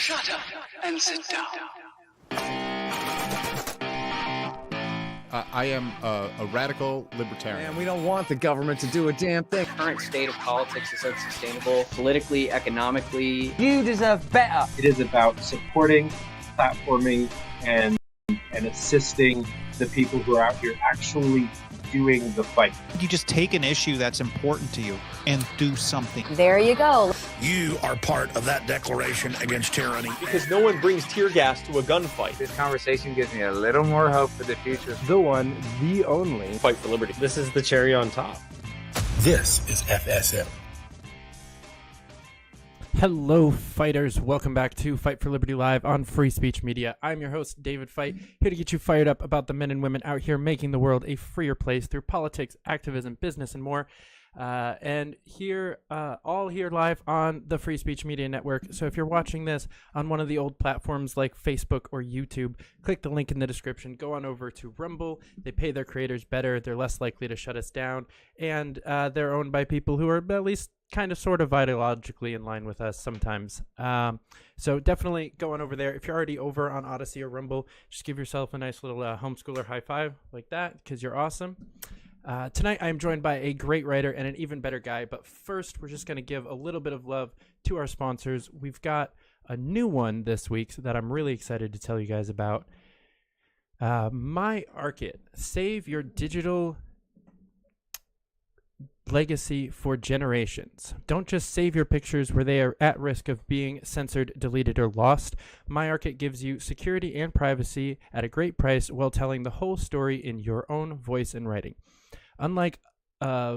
Shut up and sit down. I am a radical libertarian. And we don't want the government to do a damn thing. The current state of politics is unsustainable, politically, economically. You deserve better. It is about supporting, platforming, and assisting the people who are out here actually doing the fight. You just take an issue that's important to you and do something. There you go. You are part of that declaration against tyranny. Because no one brings tear gas to a gunfight. This conversation gives me a little more hope for the future. The one, the only. Fight for liberty. This is the cherry on top. This is FSM. Hello, fighters. Welcome back to Fight for Liberty Live on Free Speech Media. I'm your host, David Fite, here to get you fired up about the men and women out here making the world a freer place through politics, activism, business, and more. And here, all here live on the Free Speech Media Network. So if you're watching this on one of the old platforms like Facebook or YouTube, click the link in the description. Go on over to Rumble. They pay their creators better. They're less likely to shut us down. And they're owned by people who are at least kind of sort of ideologically in line with us sometimes. So definitely go on over there. If you're already over on Odyssey or Rumble, just give yourself a nice little homeschooler high five like that, because you're awesome. Tonight I am joined by a great writer and an even better guy, but first we're just going to give a little bit of love to our sponsors. We've got a new one this week that I'm really excited to tell you guys about. MyArkit. Save your digital legacy for generations. Don't just save your pictures where they are at risk of being censored, deleted, or lost. MyArkit gives you security and privacy at a great price while telling the whole story in your own voice and writing. Unlike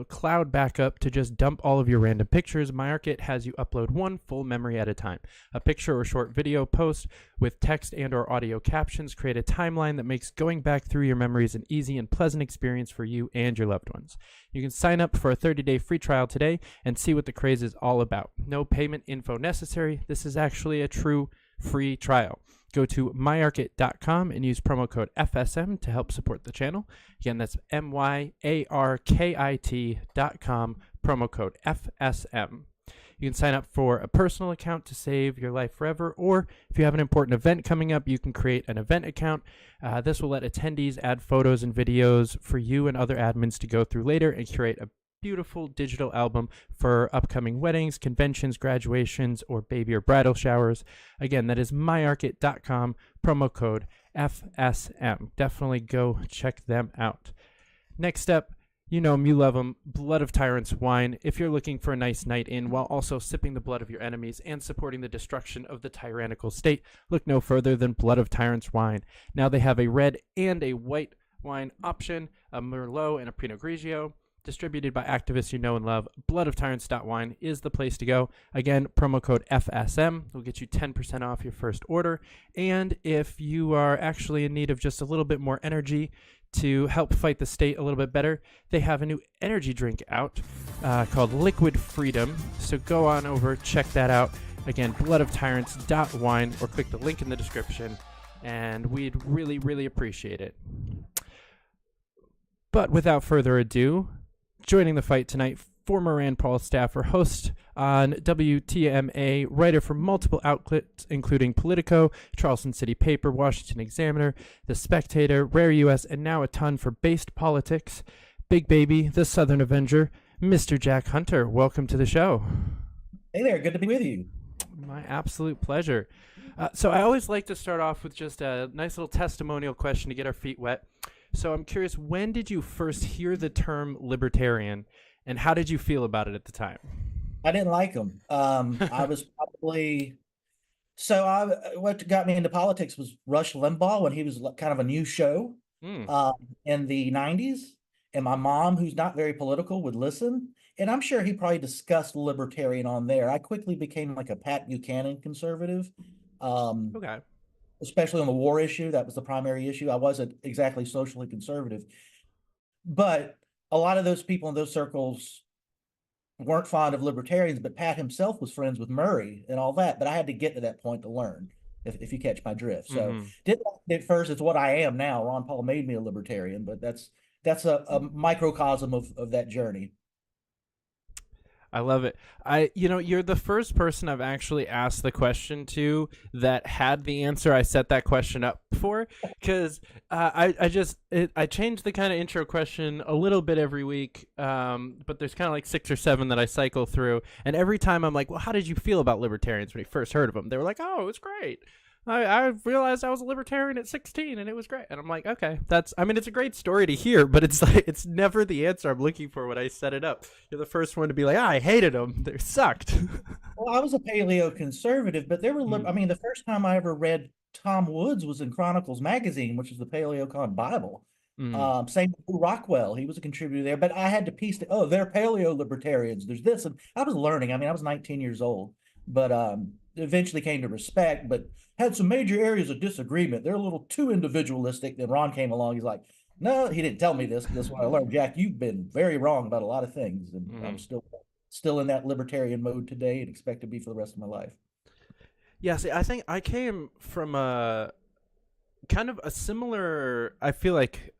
cloud backup to just dump all of your random pictures, MyArkit has you upload one full memory at a time. A picture or short video post with text and or audio captions create a timeline that makes going back through your memories an easy and pleasant experience for you and your loved ones. You can sign up for a 30-day free trial today and see what the craze is all about. No payment info necessary. This is actually a true free trial. Go to myarkit.com and use promo code FSM to help support the channel. Again, that's myarkit.com, promo code FSM. You can sign up for a personal account to save your life forever, or if you have an important event coming up, you can create an event account. This will let attendees add photos and videos for you and other admins to go through later and curate a beautiful digital album for upcoming weddings, conventions, graduations, or baby or bridal showers. Again, that is myarkit.com, promo code FSM. Definitely go check them out. Next up, you know them, you love them, Blood of Tyrants wine. If you're looking for a nice night in while also sipping the blood of your enemies and supporting the destruction of the tyrannical state, look no further than Blood of Tyrants wine. Now they have a red and a white wine option, a Merlot and a Pinot Grigio. Distributed by activists you know and love. BloodofTyrants.wine is the place to go. Again, promo code FSM will get you 10% off your first order. And if you are actually in need of just a little bit more energy to help fight the state a little bit better, they have a new energy drink out called Liquid Freedom. So go on over, check that out. Again, bloodofTyrants.wine, or click the link in the description, and we'd really, really appreciate it. But without further ado, joining the fight tonight, former Rand Paul staffer, host on WTMA, writer for multiple outlets, including Politico, Charleston City Paper, Washington Examiner, The Spectator, Rare US, and now a ton for Based Politics, Big Baby, The Southern Avenger, Mr. Jack Hunter. Welcome to the show. Hey there, good to be with you. My absolute pleasure. So I always like to start off with just a nice little testimonial question to get our feet wet. So I'm curious, when did you first hear the term libertarian, and how did you feel about it at the time? I didn't like them. I was probably, what got me into politics was Rush Limbaugh when he was kind of a new show in the 90s. And my mom, who's not very political, would listen. And I'm sure he probably discussed libertarian on there. I quickly became like a Pat Buchanan conservative. Okay. Especially on the war issue. That was the primary issue. I wasn't exactly socially conservative. But a lot of those people in those circles weren't fond of libertarians, but Pat himself was friends with Murray and all that. But I had to get to that point to learn, if you catch my drift. So didn't like it at first. It's what I am now. Ron Paul made me a libertarian, but that's a microcosm of that journey. I love it. You're the first person I've actually asked the question to that had the answer I set that question up for, because I change the kind of intro question a little bit every week, but there's kind of like 6 or 7 that I cycle through, and every time I'm like, well, how did you feel about libertarians when you first heard of them? They were like, oh, it was great. I realized I was a libertarian at 16 and it was great. And I'm like, okay, it's a great story to hear, but it's like, it's never the answer I'm looking for when I set it up. You're the first one to be like, I hated them. They sucked. Well, I was a paleo conservative, but there were, the first time I ever read Tom Woods was in Chronicles magazine, which is the Paleocon Bible. Same with Rockwell. He was a contributor there, but I had to piece they're paleo libertarians. There's this, and I was learning. I was 19 years old, but eventually came to respect, but had some major areas of disagreement. They're a little too individualistic. Then Ron came along. He's like, no, he didn't tell me this. This is what I learned. Jack, you've been very wrong about a lot of things. And I'm still in that libertarian mode today and expect to be for the rest of my life. Yeah, see, I think I came from a kind of a similar, I feel like,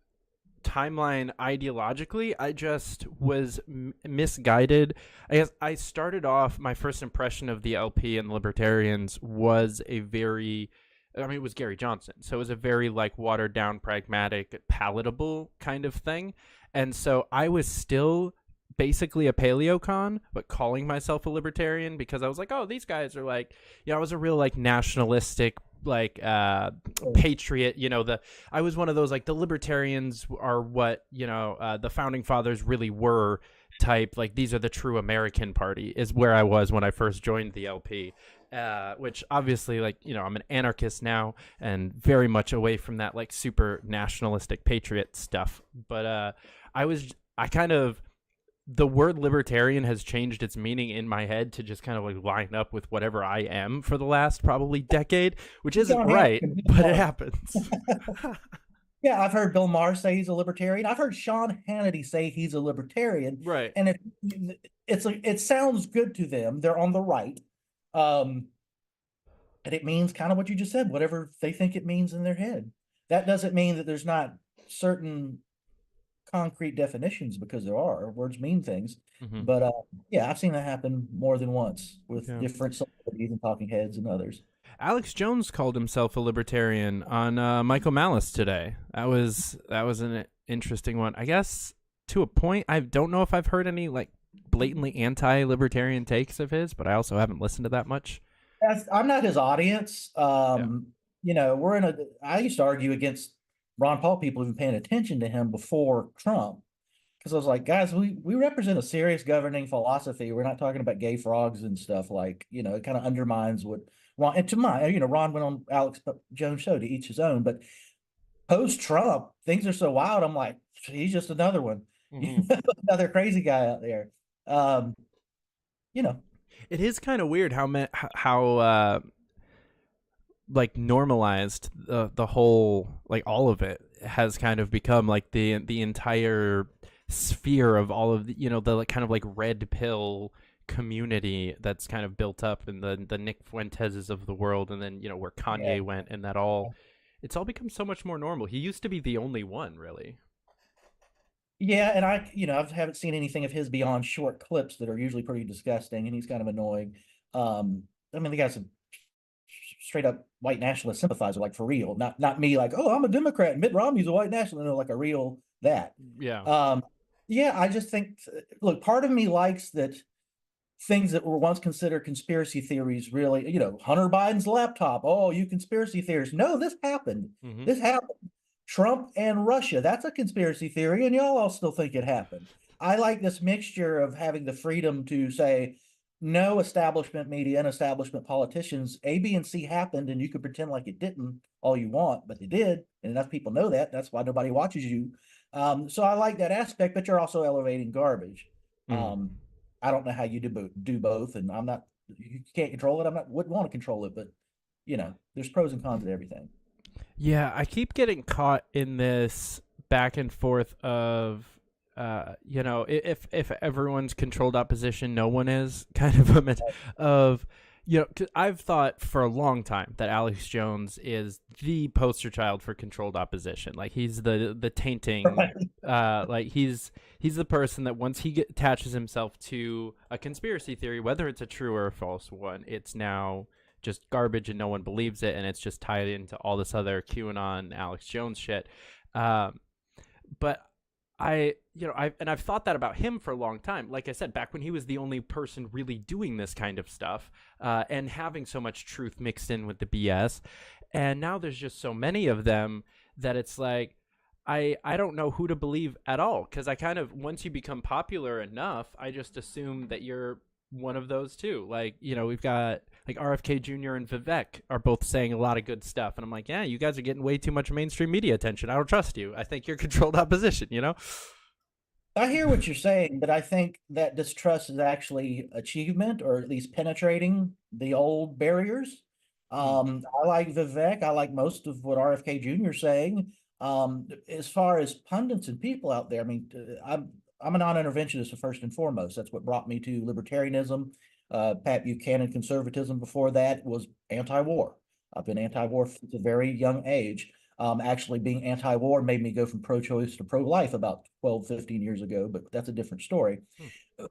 timeline ideologically. I just was misguided. I guess I started off, my first impression of the LP and libertarians was it was Gary Johnson, so it was a very like watered down, pragmatic, palatable kind of thing. And so I was still basically a paleocon, but calling myself a libertarian because I was like, oh, these guys are like, I was a real like nationalistic, like patriot. I was one of those like, the libertarians are what the founding fathers really were type, like these are the true American party, is where I was when I first joined the LP, which obviously, like, I'm an anarchist now and very much away from that like super nationalistic patriot stuff. But the word libertarian has changed its meaning in my head to just kind of like line up with whatever I am for the last probably decade, which isn't right, but it happens. Yeah, I've heard Bill Maher say he's a libertarian. I've heard Sean Hannity say he's a libertarian. Right. And it sounds good to them. They're on the right. And it means kind of what you just said, whatever they think it means in their head. That doesn't mean that there's not certain concrete definitions, because there are. Words mean things. But I've seen that happen more than once with different celebrities and talking heads and others. Alex Jones called himself a libertarian on Michael Malice today. That was an interesting one, I guess, to a point. I don't know if I've heard any like blatantly anti-libertarian takes of his, but I also haven't listened to that much. I'm not his audience. I used to argue against Ron Paul people even paying attention to him before Trump, because I was like, guys, we represent a serious governing philosophy. We're not talking about gay frogs and stuff, like, it kind of undermines what Ron, and to my, Ron went on Alex Jones' show, to each his own, but post Trump, things are so wild. I'm like, he's just another one, another crazy guy out there. It is kind of weird how like normalized the whole, like all of it has kind of become like the entire sphere of all of the, the like kind of like red pill community that's kind of built up in the Nick Fuenteses of the world, and then where Kanye went, and that all, it's all become so much more normal. He used to be the only one, really. Yeah, and I haven't seen anything of his beyond short clips that are usually pretty disgusting, and he's kind of annoying. The guy's a straight up white nationalist sympathizer, like for real. Not me, like, oh, I'm a Democrat and Mitt Romney's a white nationalist, like a real that. Yeah. I just think, look, part of me likes that things that were once considered conspiracy theories really, Hunter Biden's laptop. Oh, you conspiracy theorists. No, this happened. This happened. Trump and Russia, that's a conspiracy theory, and y'all all still think it happened. I like this mixture of having the freedom to say, no, establishment media and establishment politicians, A, B, and C happened, and you can pretend like it didn't all you want, but they did, and enough people know that. That's why nobody watches you. So I like that aspect, but you're also elevating garbage. I don't know how you do both, and you can't control it. Wouldn't want to control it, but there's pros and cons to everything. Yeah, I keep getting caught in this back and forth of, if everyone's controlled opposition, no one is, kind of a of, You know, 'cause I've thought for a long time that Alex Jones is the poster child for controlled opposition. Like he's the tainting, like he's the person that once he attaches himself to a conspiracy theory, whether it's a true or a false one, it's now just garbage and no one believes it, and it's just tied into all this other QAnon Alex Jones shit. But I've thought that about him for a long time. Like I said, back when he was the only person really doing this kind of stuff, and having so much truth mixed in with the BS. And now there's just so many of them that it's like, I don't know who to believe at all. Cause I kind of, once you become popular enough, I just assume that you're one of those too. Like, you know, we've got like RFK Jr. and Vivek are both saying a lot of good stuff. And I'm like, yeah, you guys are getting way too much mainstream media attention. I don't trust you. I think you're controlled opposition, you know? I hear what you're saying, but I think that distrust is actually achievement, or at least penetrating the old barriers. I like Vivek. I like most of what RFK Jr. is saying. As far as pundits and people out there, I mean, I'm a non-interventionist first and foremost. That's what brought me to libertarianism. Pat Buchanan conservatism before that was anti-war. I've been anti-war since a very young age. Actually being anti-war made me go from pro-choice to pro-life about 12, 15 years ago, but that's a different story.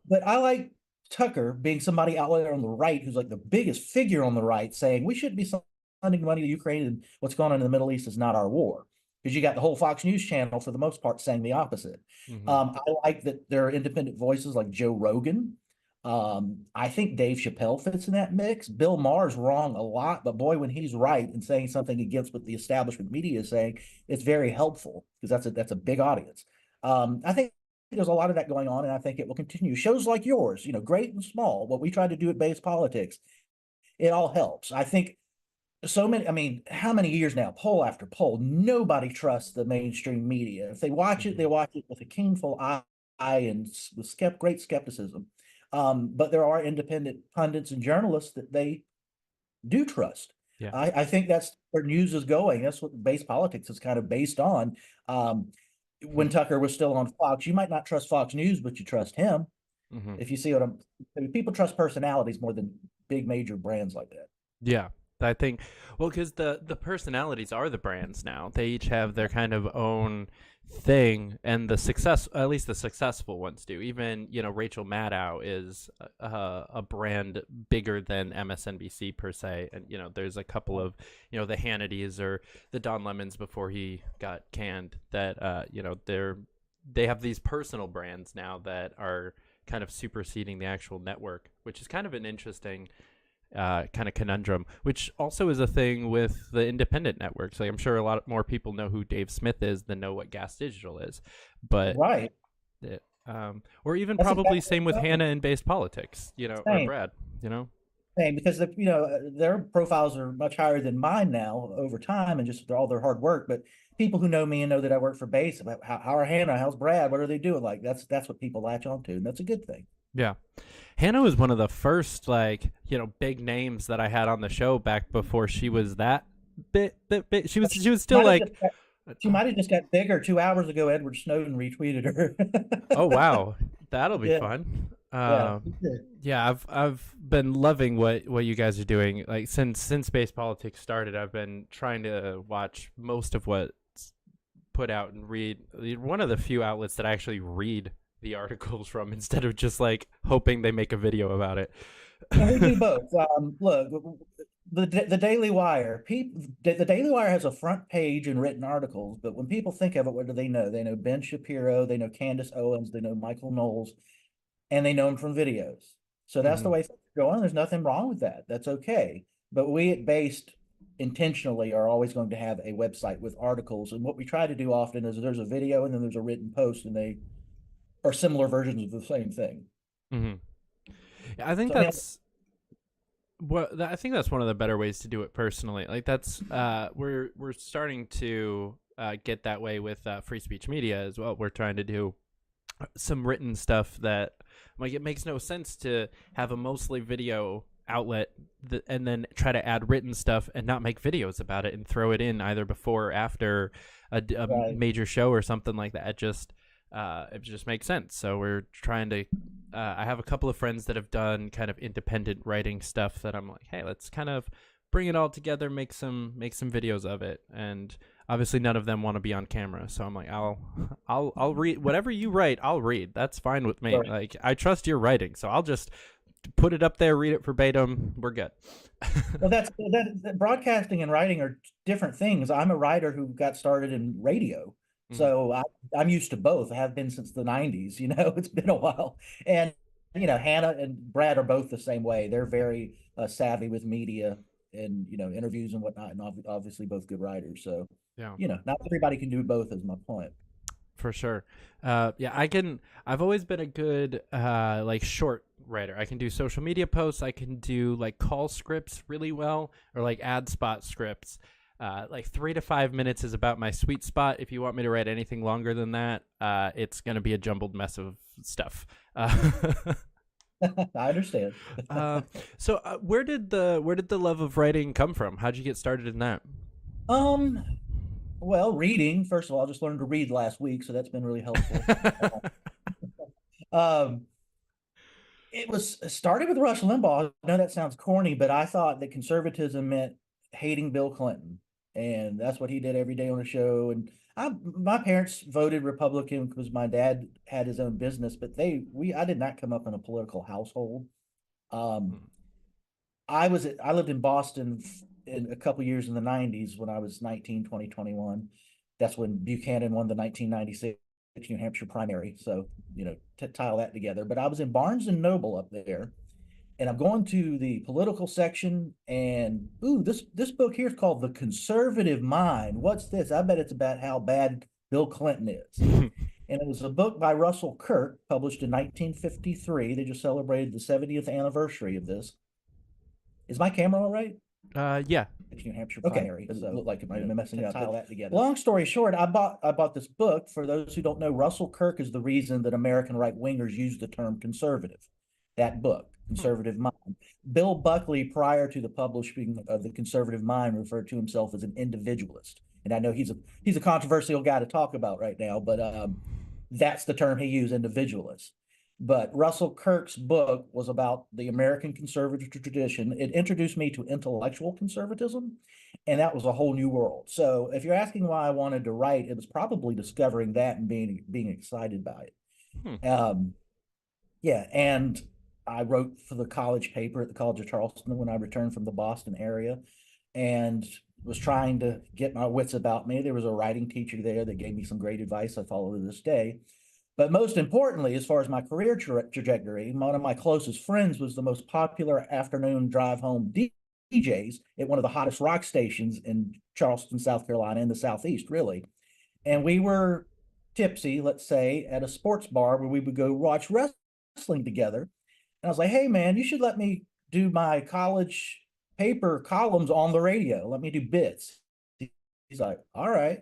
But I like Tucker being somebody out there on the right who's like the biggest figure on the right, saying we shouldn't be sending money to Ukraine, and what's going on in the Middle East is not our war. Because you got the whole Fox News channel, for the most part, saying the opposite. I like that there are independent voices like Joe Rogan. I think Dave Chappelle fits in that mix. Bill Maher's wrong a lot, but boy, when he's right and saying something against what the establishment media is saying, it's very helpful, because that's a big audience. I think there's a lot of that going on, and I think it will continue. Shows like yours, you know, great and small, what we try to do at Base Politics, it all helps. I think so many, I mean, how many years now, poll after poll, nobody trusts the mainstream media. If they watch it, they watch it with a keenful eye and with great skepticism. But there are independent pundits and journalists that they do trust. Yeah. I think that's where news is going. That's what Base Politics is kind of based on. When Tucker was still on Fox, you might not trust Fox News, but you trust him. If you see what people trust personalities more than big major brands like that. Yeah. I think, well, because the personalities are the brands now. They each have their kind of own thing, and at least the successful ones do. Even, you know, Rachel Maddow is a brand bigger than MSNBC per se. And, you know, there's a couple of, you know, the Hannitys or the Don Lemons before he got canned that, you know, they have these personal brands now that are kind of superseding the actual network, which is kind of an interesting kind of conundrum, which also is a thing with the independent networks. Like, I'm sure a lot more people know who Dave Smith is than know what Gas Digital is, but right. Or even that's probably same with Hannah and Base Politics, you know, or Brad, you know. Same, because you know, their profiles are much higher than mine now over time, and just all their hard work. But people who know me and know that I work for Base, about how are Hannah, how's Brad, what are they doing? Like that's what people latch onto, and that's a good thing. Yeah. Hannah was one of the first, like, you know, big names that I had on the show back before she was that bit. She was still like, she might have just got bigger. 2 hours ago, Edward Snowden retweeted her. Oh, wow. That'll be fun. Yeah, I've been loving what you guys are doing. Like since Base Politics started, I've been trying to watch most of what's put out and read. One of the few outlets that I actually read the articles from, instead of just like hoping they make a video about it. We do both. Look, the Daily Wire. The Daily Wire has a front page and written articles, but when people think of it, what do they know? They know Ben Shapiro, they know Candace Owens, they know Michael Knowles, and they know them from videos. So that's the way things go on. There's nothing wrong with that. That's okay. But we at Based intentionally are always going to have a website with articles, and what we try to do often is there's a video and then there's a written post, and they are similar versions of the same thing. Yeah, I think that's I think that's one of the better ways to do it personally. Like that's we're starting to get that way with free speech media as well. We're trying to do some written stuff that, like, it makes no sense to have a mostly video outlet and then try to add written stuff and not make videos about it and throw it in either before or after a major show or something like that. It just it just makes sense. So we're trying to. I have a couple of friends that have done kind of independent writing stuff that I'm like, hey, let's kind of bring it all together, make some videos of it. And obviously none of them want to be on camera, so I'm like, I'll read whatever you write. I'll read. That's fine with me. Right. Like, I trust your writing, so I'll just put it up there, read it verbatim. We're good. Well, that broadcasting and writing are different things. I'm a writer who got started in radio. So I'm used to both. I have been since the 90s, it's been a while. And, Hannah and Brad are both the same way. They're very savvy with media and, interviews and whatnot, and obviously both good writers. So, yeah, not everybody can do both is my point. For sure. I've always been a good, short writer. I can do social media posts. I can do call scripts really well, or ad spot scripts. 3 to 5 minutes is about my sweet spot. If you want me to write anything longer than that, it's going to be a jumbled mess of stuff. I understand. So where did the love of writing come from? How'd you get started in that? Well, reading, first of all, I just learned to read last week, so that's been really helpful. It started with Rush Limbaugh. I know that sounds corny, but I thought that conservatism meant hating Bill Clinton. And that's what he did every day on the show. And my parents voted Republican because my dad had his own business, but I did not come up in a political household. I lived in Boston in a couple years in the 90s when I was 19, 20, 21. That's when Buchanan won the 1996 New Hampshire primary. So, tie all that together. But I was in Barnes and Noble up there. And I'm going to the political section, and this book here is called The Conservative Mind. What's this? I bet it's about how bad Bill Clinton is. And it was a book by Russell Kirk, published in 1953. They just celebrated the 70th anniversary of this. Is my camera all right? Yeah. New Hampshire primary. So it looked like it might have been messing up. Tie all that together. Long story short, I bought this book. For those who don't know, Russell Kirk is the reason that American right-wingers use the term conservative. That book. Conservative Mind. Bill Buckley, prior to the publishing of The Conservative Mind, referred to himself as an individualist. And I know he's a controversial guy to talk about right now, but that's the term he used, individualist. But Russell Kirk's book was about the American conservative tradition. It introduced me to intellectual conservatism, and that was a whole new world. So if you're asking why I wanted to write, it was probably discovering that and being excited by it. And I wrote for the college paper at the College of Charleston when I returned from the Boston area, and was trying to get my wits about me. There was a writing teacher there that gave me some great advice I follow to this day. But most importantly, as far as my career trajectory, one of my closest friends was the most popular afternoon drive home DJs at one of the hottest rock stations in Charleston, South Carolina, in the Southeast, really. And we were tipsy, let's say, at a sports bar where we would go watch wrestling together. And I was like, hey, man, you should let me do my college paper columns on the radio. Let me do bits. He's like, all right.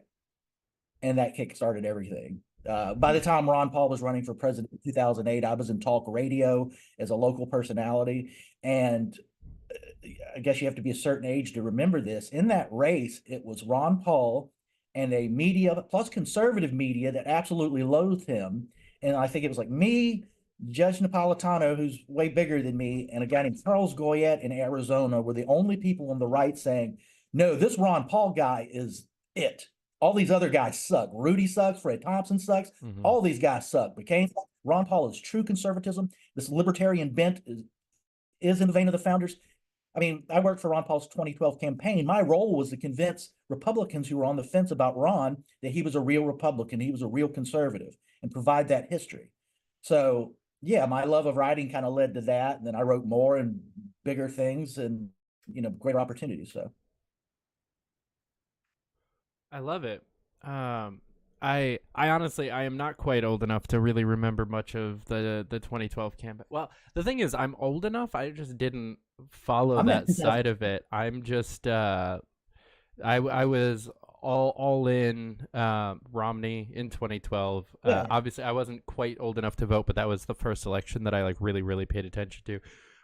And that kickstarted everything. By the time Ron Paul was running for president in 2008, I was in talk radio as a local personality. And I guess you have to be a certain age to remember this. In that race, it was Ron Paul and a media, plus conservative media, that absolutely loathed him. And I think it was like me, Judge Napolitano, who's way bigger than me, and a guy named Charles Goyette in Arizona were the only people on the right saying, no, this Ron Paul guy is it. All these other guys suck. Rudy sucks. Fred Thompson sucks. All these guys suck. McCain sucks. Ron Paul is true conservatism. This libertarian bent is in the vein of the founders. I mean, I worked for Ron Paul's 2012 campaign. My role was to convince Republicans who were on the fence about Ron that he was a real Republican, he was a real conservative, and provide that history. So, yeah, my love of writing kind of led to that. And then I wrote more and bigger things and, greater opportunities. So. I love it. I honestly, I am not quite old enough to really remember much of the 2012 campaign. Well, the thing is, I'm old enough. I just didn't follow that side of it. I'm just, I was all in Romney in 2012. Obviously, I wasn't quite old enough to vote, but that was the first election that I really paid attention to.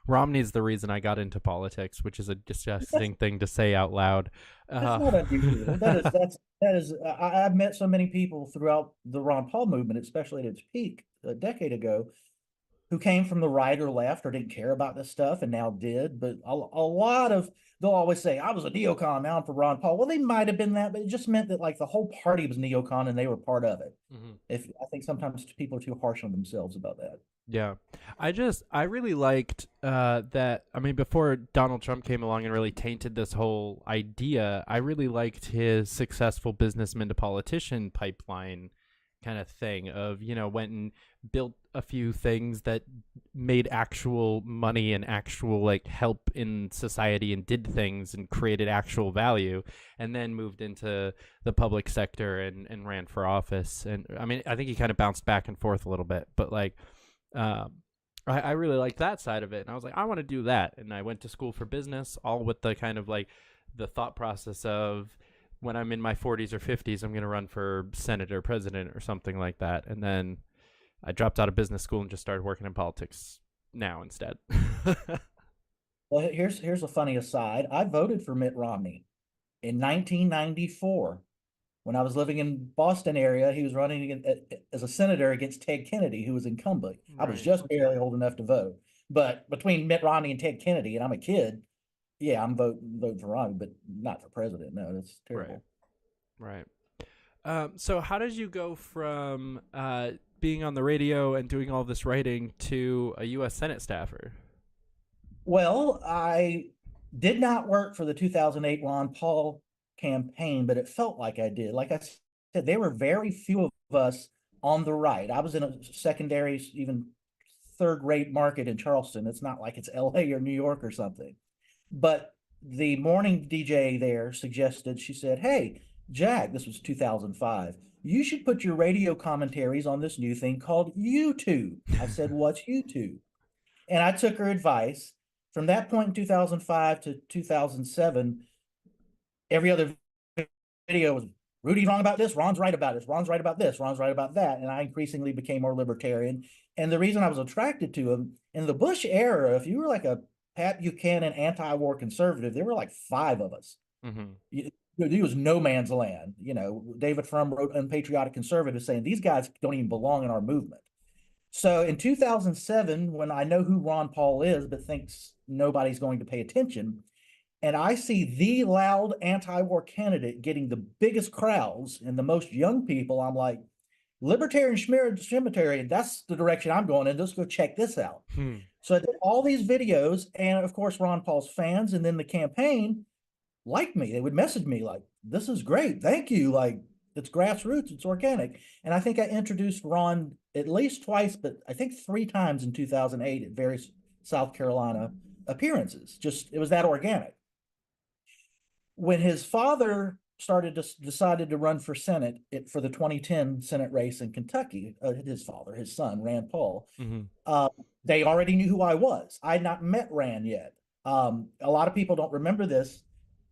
Romney's the reason I got into politics, which is a disgusting thing to say out loud. That's not unusual. I've met so many people throughout the Ron Paul movement, especially at its peak a decade ago, who came from the right or left or didn't care about this stuff and now did. But a lot of, they'll always say, I was a neocon, now I'm for Ron Paul. Well, they might have been that, but it just meant that like the whole party was neocon and they were part of it. I think sometimes people are too harsh on themselves about that. Yeah. I really liked that. I mean, before Donald Trump came along and really tainted this whole idea, I really liked his successful businessman to politician pipeline kind of thing of, went and built a few things that made actual money and actual like help in society and did things and created actual value, and then moved into the public sector and ran for office. And I mean, I think he kind of bounced back and forth a little bit, but like, I really liked that side of it. And I was like, I want to do that. And I went to school for business, all with the kind of like the thought process of, when I'm in my 40s or 50s, I'm going to run for Senate or president or something like that. And then I dropped out of business school and just started working in politics now instead. Well, here's a funny aside. I voted for Mitt Romney in 1994 when I was living in Boston area. He was running as a senator against Ted Kennedy, who was incumbent. I was just barely old enough to vote. But between Mitt Romney and Ted Kennedy, and I'm a kid, yeah, I'm voting for Romney, but not for president. No, that's terrible. Right. So how did you go from being on the radio and doing all this writing to a U.S. Senate staffer? Well, I did not work for the 2008 Ron Paul campaign, but it felt like I did. Like I said, there were very few of us on the right. I was in a secondary, even third-rate market in Charleston. It's not like it's L.A. or New York or something. But the morning DJ there suggested, she said, hey, Jack, this was 2005, you should put your radio commentaries on this new thing called YouTube. I said, what's YouTube? And I took her advice. From that point in 2005 to 2007, every other video was, Rudy's wrong about this, Ron's right about this, Ron's right about this, Ron's right about that. And I increasingly became more libertarian. And the reason I was attracted to him, in the Bush era, if you were like a Pat Buchanan anti-war conservative, there were like 5 of us. He was no man's land. David Frum wrote Unpatriotic Conservative saying these guys don't even belong in our movement. So in 2007, when I know who Ron Paul is, but thinks nobody's going to pay attention, and I see the loud anti-war candidate getting the biggest crowds and the most young people, I'm like, libertarian cemetery, that's the direction I'm going in. Let's go check this out. So I did all these videos, and of course, Ron Paul's fans and then the campaign liked me. They would message me like, this is great. Thank you. Like, it's grassroots, it's organic. And I think I introduced Ron at least twice, but I think 3 times in 2008 at various South Carolina appearances. Just, it was that organic. When his father decided to run for Senate for the 2010 Senate race in Kentucky, his son, Rand Paul, they already knew who I was. I had not met Rand yet. A lot of people don't remember this.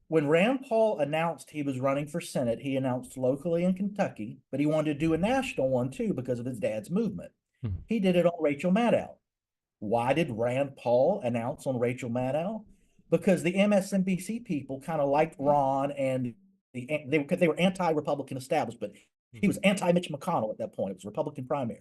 When Rand Paul announced he was running for Senate, he announced locally in Kentucky, but he wanted to do a national one too because of his dad's movement. He did it on Rachel Maddow. Why did Rand Paul announce on Rachel Maddow? Because the MSNBC people kind of liked Ron, and they were anti-Republican establishment. He was anti-Mitch McConnell at that point. It was Republican primary.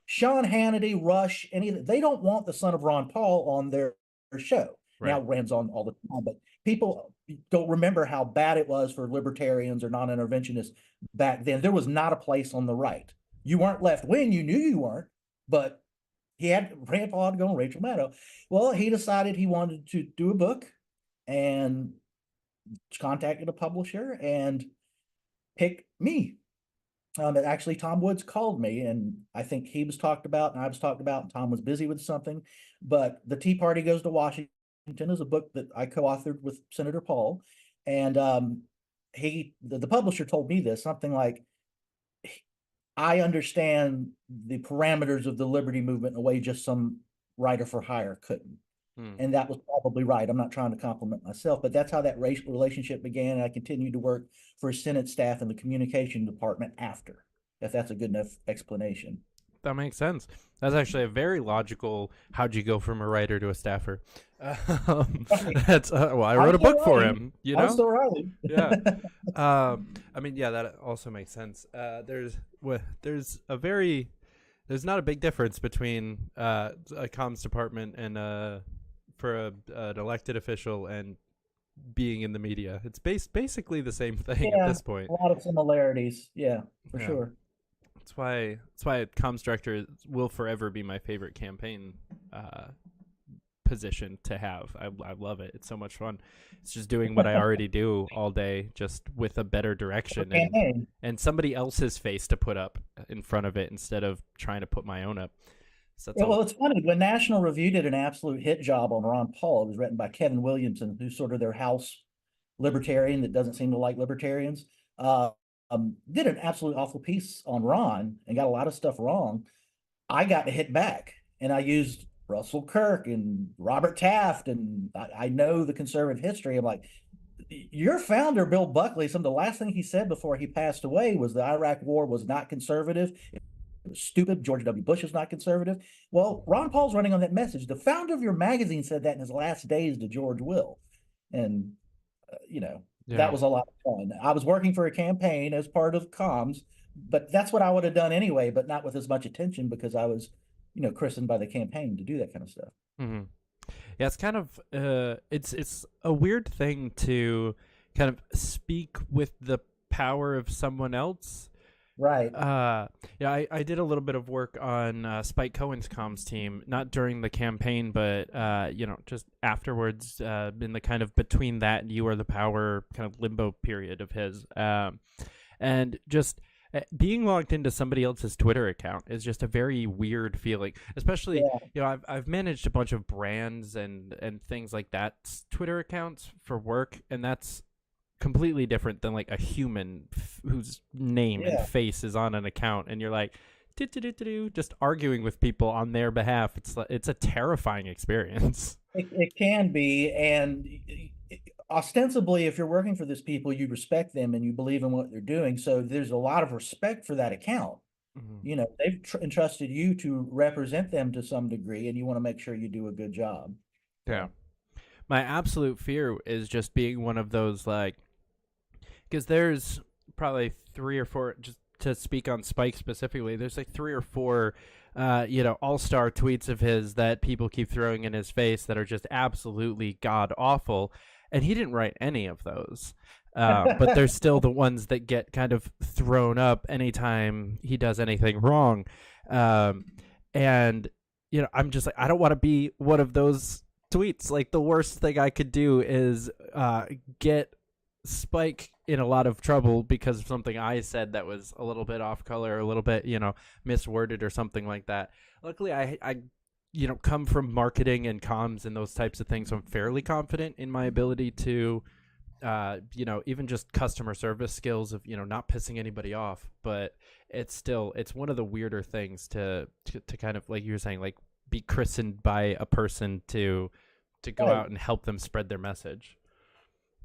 Sean Hannity, Rush, they don't want the son of Ron Paul on their show. Right. Now Rand's on all the time, but people don't remember how bad it was for libertarians or non-interventionists back then. There was not a place on the right. You weren't left-wing, you knew you weren't, but Rand Paul had to go on Rachel Maddow. Well, he decided he wanted to do a book and contacted a publisher and picked me. Actually, Tom Woods called me, and I think he was talked about and I was talked about, and Tom was busy with something. But The Tea Party Goes to Washington is a book that I co-authored with Senator Paul. And the publisher told me this, something like, I understand the parameters of the liberty movement in a way just some writer for hire couldn't. And that was probably right. I'm not trying to compliment myself, but that's how that relationship began. And I continued to work for Senate staff in the communication department after, if that's a good enough explanation. That makes sense. That's actually a very logical. How'd you go from a writer to a staffer? That's well, I wrote a book for him. You know, I'm still writing. Yeah. I mean, yeah, that also makes sense. There's not a big difference between a comms department and for an elected official and being in the media. It's basically the same thing at this point. A lot of similarities. Yeah, for sure. That's why comms director will forever be my favorite campaign position to have. I love it. It's so much fun. It's just doing what I already do all day, just with a better direction and somebody else's face to put up in front of it instead of trying to put my own up. So well, it's funny. When National Review did an absolute hit job on Ron Paul, it was written by Kevin Williamson, who's sort of their house libertarian that doesn't seem to like libertarians. Did an absolute awful piece on Ron and got a lot of stuff wrong. I got to hit back, and I used Russell Kirk and Robert Taft, and I know the conservative history. I'm like, your founder, Bill Buckley, some of the last thing he said before he passed away was the Iraq War was not conservative. It was stupid. George W. Bush is not conservative. Well, Ron Paul's running on that message. The founder of your magazine said that in his last days to George Will. And, that was a lot of fun. I was working for a campaign as part of comms, but that's what I would have done anyway, but not with as much attention because I was christened by the campaign to do that kind of stuff. Mm-hmm. Yeah, it's kind of it's a weird thing to kind of speak with the power of someone else. Right. Yeah, I did a little bit of work on Spike Cohen's comms team, not during the campaign, but just afterwards, in the kind of between that and You Are the Power kind of limbo period of his, and just. Being logged into somebody else's Twitter account is just a very weird feeling, especially, I've managed a bunch of brands and things like that, Twitter accounts for work, and that's completely different than like a human whose name and face is on an account, and you're like, just arguing with people on their behalf. It's a terrifying experience. It can be, and ostensibly, if you're working for these people, you respect them and you believe in what they're doing. So there's a lot of respect for that account. Mm-hmm. They've entrusted you to represent them to some degree, and you want to make sure you do a good job. Yeah. My absolute fear is just being one of those, because there's probably 3 or 4, just to speak on Spike specifically, there's like 3 or 4 all-star tweets of his that people keep throwing in his face that are just absolutely god-awful. And he didn't write any of those, but they're still the ones that get kind of thrown up anytime he does anything wrong. And, I'm just like, I don't want to be one of those tweets. Like, the worst thing I could do is get Spike in a lot of trouble because of something I said that was a little bit off color, a little bit, misworded or something like that. Luckily, I come from marketing and comms and those types of things. So I'm fairly confident in my ability to, even just customer service skills of, not pissing anybody off. But it's one of the weirder things to kind of, like you were saying, like be christened by a person to go out and help them spread their message.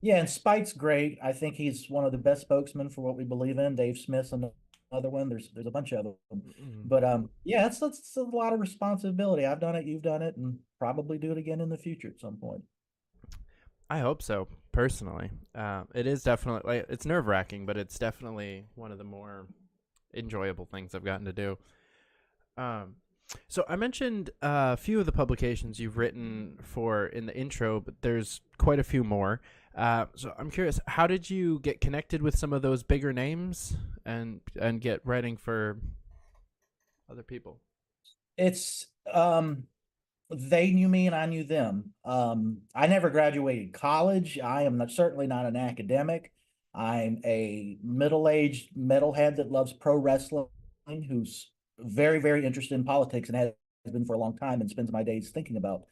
Yeah, and Spike's great. I think he's one of the best spokesmen for what we believe in. Dave Smith's another one. There's a bunch of them, but it's a lot of responsibility. I've done it, you've done it, and probably do it again in the future at some point. I hope so, personally. It is definitely it's nerve-wracking, but it's definitely one of the more enjoyable things I've gotten to do. So I mentioned a few of the publications you've written for in the intro, but there's quite a few more. So I'm curious, how did you get connected with some of those bigger names and get writing for other people? It's they knew me and I knew them. I never graduated college. I am certainly not an academic. I'm a middle-aged metalhead that loves pro wrestling, who's very, very interested in politics and has been for a long time, and spends my days thinking about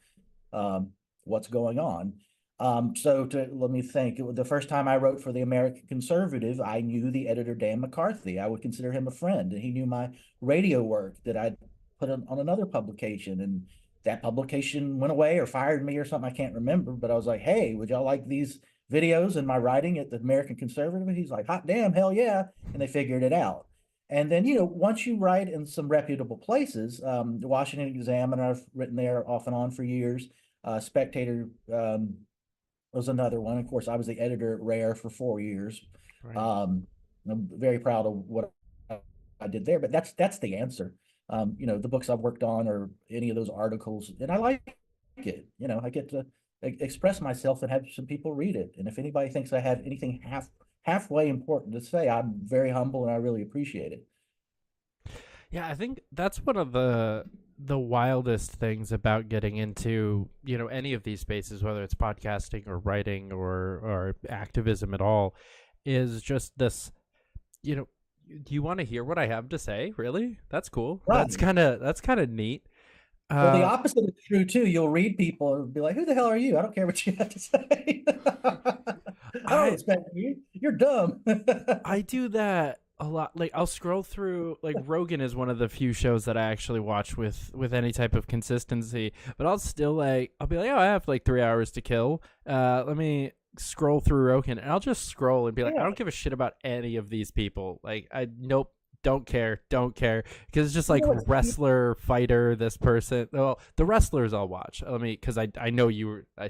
what's going on. Let me think. The first time I wrote for the American Conservative, I knew the editor, Dan McCarthy. I would consider him a friend, and he knew my radio work that I'd put on another publication, and that publication went away or fired me or something. I can't remember, but I was like, hey, would y'all like these videos and my writing at the American Conservative? And he's like, hot damn, hell yeah. And they figured it out. And then, once you write in some reputable places, the Washington Examiner, I've written there off and on for years. Spectator was another one. Of course, I was the editor at Rare for 4 years. Right. I'm very proud of what I did there, but that's the answer. The books I've worked on or any of those articles, and I like it. I get to express myself and have some people read it. And if anybody thinks I have anything halfway important to say, I'm very humble and I really appreciate it. Yeah, I think that's one of the wildest things about getting into, any of these spaces, whether it's podcasting or writing or activism at all, is just this, do you want to hear what I have to say? Really? That's cool. Right. That's kind of neat. Well, the opposite is true too. You'll read people and be like, "Who the hell are you? I don't care what you have to say. I don't respect you. You're dumb." I do that a lot. Like, I'll scroll through, like, Rogan is one of the few shows that I actually watch with any type of consistency, but I'll still I'll be like, oh, I have like 3 hours to kill. Let me scroll through Rogan, and I'll just scroll and be like, I don't give a shit about any of these people. Like, don't care, because it's just like wrestler, fighter, this person. Well, the wrestlers I'll watch. Because I know you were, I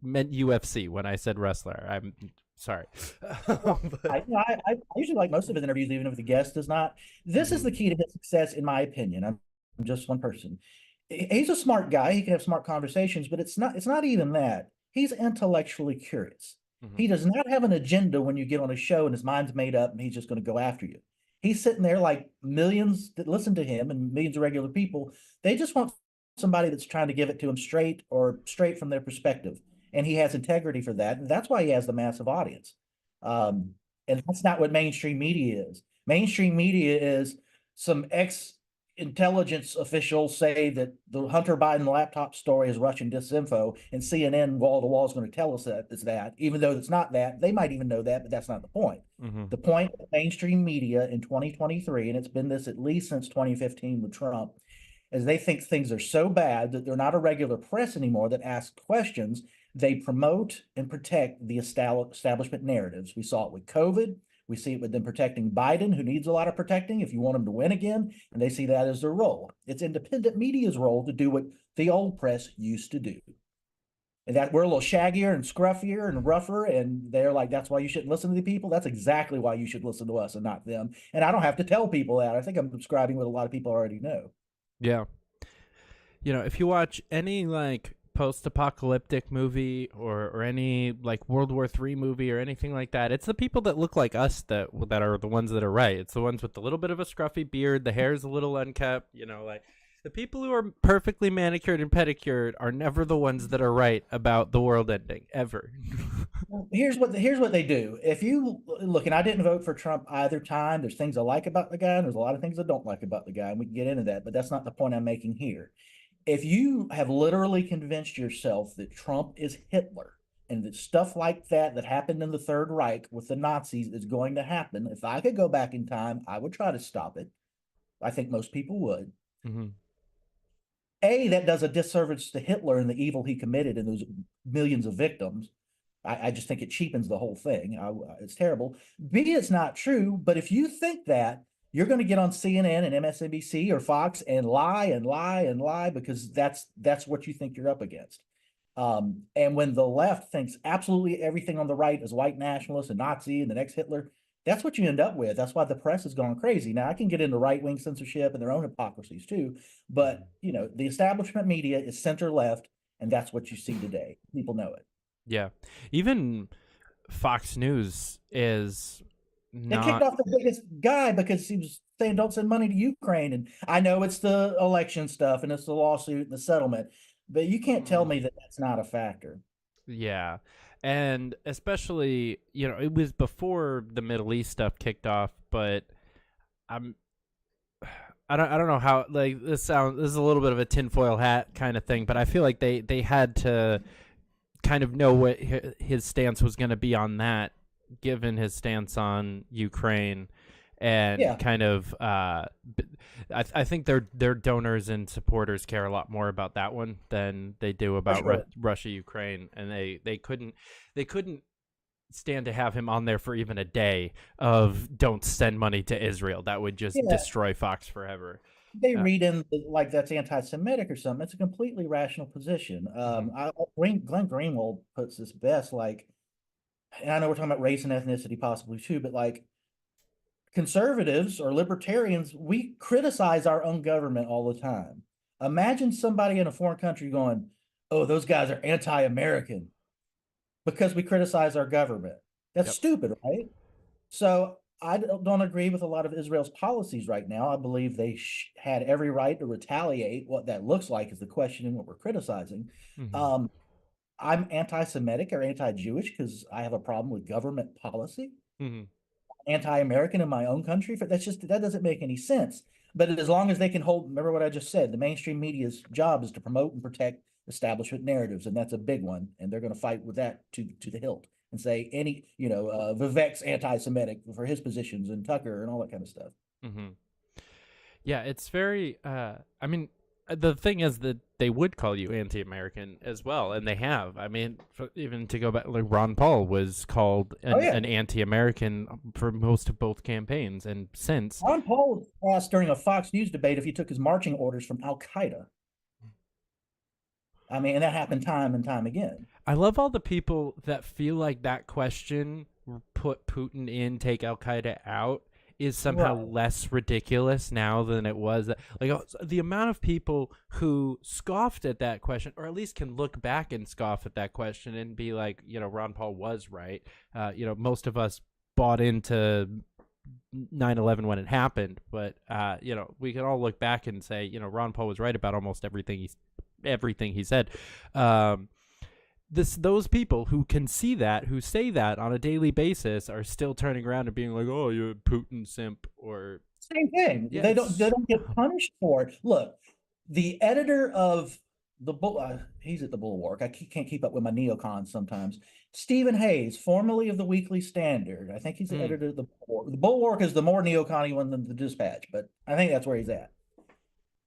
meant UFC when I said wrestler. I'm sorry. I usually like most of his interviews, even if the guest does not. This is the key to his success, in my opinion. I'm just one person. He's a smart guy. He can have smart conversations, but it's not even that. He's intellectually curious. He does not have an agenda when you get on a show and his mind's made up and he's just going to go after you. He's sitting there like millions that listen to him and millions of regular people. They just want somebody that's trying to give it to them straight from their perspective. And he has integrity for that. And that's why he has the massive audience. And that's not what mainstream media is. Mainstream media is some ex-intelligence officials say that the Hunter Biden laptop story is Russian disinfo, and CNN wall to wall is going to tell us that it's that, even though it's not that. They might even know that, but that's not the point. The point of mainstream media in 2023, and it's been this at least since 2015 with Trump, is they think things are so bad that they're not a regular press anymore that ask questions. They promote and protect the establishment narratives. We saw it with COVID. We see it with them protecting Biden, who needs a lot of protecting if you want him to win again, and they see that as their role. It's independent media's role to do what the old press used to do. And that we're a little shaggier and scruffier and rougher, and they're like, that's why you shouldn't listen to the people. That's exactly why you should listen to us and not them. And I don't have to tell people that. I think I'm subscribing what a lot of people already know. Yeah. If you watch any like post-apocalyptic movie or any like World War III movie or anything like that, it's the people that look like us that are the ones that are right. It's the ones with the little bit of a scruffy beard, the hair's a little unkept, like the people who are perfectly manicured and pedicured are never the ones that are right about the world ending ever. Well, here's what they do. If you look, and I didn't vote for Trump either time. There's things I like about the guy, and there's a lot of things I don't like about the guy, and we can get into that, but that's not the point I'm making here. If you have literally convinced yourself that Trump is Hitler and that stuff like that happened in the Third Reich with the Nazis is going to happen, if I could go back in time, I would try to stop it. I think most people would. That does a disservice to Hitler and the evil he committed and those millions of victims. I just think it cheapens the whole thing. It's terrible. B, it's not true, but if you think that, you're going to get on CNN and MSNBC or Fox and lie and lie and lie because that's what you think you're up against. And when the left thinks absolutely everything on the right is white nationalist and Nazi and the next Hitler, that's what you end up with. That's why the press has gone crazy. Now, I can get into right-wing censorship and their own hypocrisies too, but the establishment media is center-left, and that's what you see today. People know it. Yeah. Even Fox News is They kicked off the biggest guy because he was saying don't send money to Ukraine. And I know it's the election stuff and it's the lawsuit and the settlement, but you can't tell me that that's not a factor. Yeah. And especially, it was before the Middle East stuff kicked off, but I don't know how, like, this is a little bit of a tinfoil hat kind of thing, but I feel like they had to kind of know what his stance was going to be on that, given his stance on Ukraine, and kind of I think their donors and supporters care a lot more about that one than they do about Russia Ukraine, and they couldn't stand to have him on there for even a day of don't send money to Israel. That would just destroy Fox forever. They read in like that's anti-Semitic or something. It's a completely rational position. Glenn Greenwald puts this best, like, and I know we're talking about race and ethnicity possibly too, but like conservatives or libertarians, we criticize our own government all the time. Imagine somebody in a foreign country going, "Oh, those guys are anti-American," because we criticize our government. That's stupid, right? So I don't agree with a lot of Israel's policies right now. I believe they had every right to retaliate. What that looks like is the question and what we're criticizing. I'm anti-Semitic or anti-Jewish because I have a problem with government policy. Anti-American in my own country. That doesn't make any sense. But as long as they can remember what I just said, the mainstream media's job is to promote and protect establishment narratives, and that's a big one. And they're going to fight with that to the hilt and say Vivek's anti-Semitic for his positions and Tucker and all that kind of stuff. Yeah, it's very. I mean, the thing is that they would call you anti-American as well, and they have. I mean, even to go back, like Ron Paul was called an anti-American for most of both campaigns, and since Ron Paul was asked during a Fox News debate if he took his marching orders from Al Qaeda. I mean, and that happened time and time again. I love all the people that feel like that question, put Putin in, take Al Qaeda out, is somehow less ridiculous now than it was. Like the amount of people who scoffed at that question, or at least can look back and scoff at that question and be like, Ron Paul was right. Most of us bought into 9/11 when it happened, but we can all look back and say, Ron Paul was right about almost everything he said. Those people who can see that, who say that on a daily basis, are still turning around and being like, "Oh, you're a Putin simp," or same thing. Yes. They don't get punished for it. Look, the editor of he's at the Bulwark. I can't keep up with my neocons sometimes. Stephen Hayes, formerly of the Weekly Standard. I think he's the editor of the Bulwark. The Bulwark is the more neocon one than the Dispatch, but I think that's where he's at.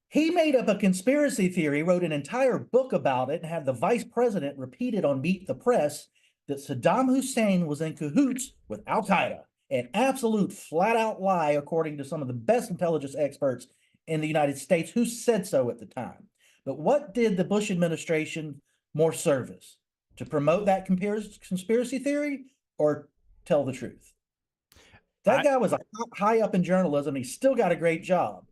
He made up a conspiracy theory, wrote an entire book about it, and had the vice president repeat it on Meet the Press that Saddam Hussein was in cahoots with Al Qaeda. An absolute flat-out lie, according to some of the best intelligence experts in the United States who said so at the time. But what did the Bush administration more service? To promote that conspiracy theory or tell the truth? That guy was high up in journalism. He still got a great job.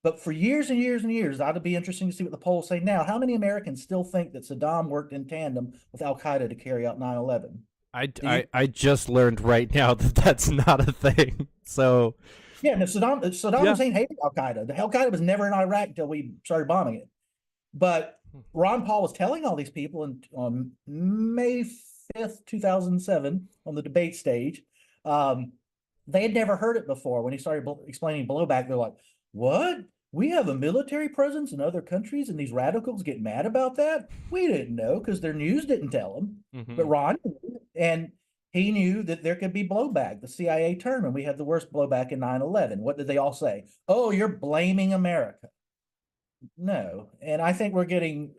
But for years and years and years, that'd be interesting to see what the polls say now. How many Americans still think that Saddam worked in tandem with Al Qaeda to carry out 9/11? I just learned right now that that's not a thing. So yeah, no, Saddam Hussein hated Al Qaeda. Al Qaeda was never in Iraq until we started bombing it. But Ron Paul was telling all these people on May 5th, 2007, on the debate stage, they had never heard it before. When he started explaining blowback, they're like, "What? We have a military presence in other countries and these radicals get mad about that? We didn't know because their news didn't tell them." But Ron knew, and he knew that there could be blowback. The CIA term, and we had the worst blowback in 9/11. What did they all say? "Oh, you're blaming America." No. And I think we're getting,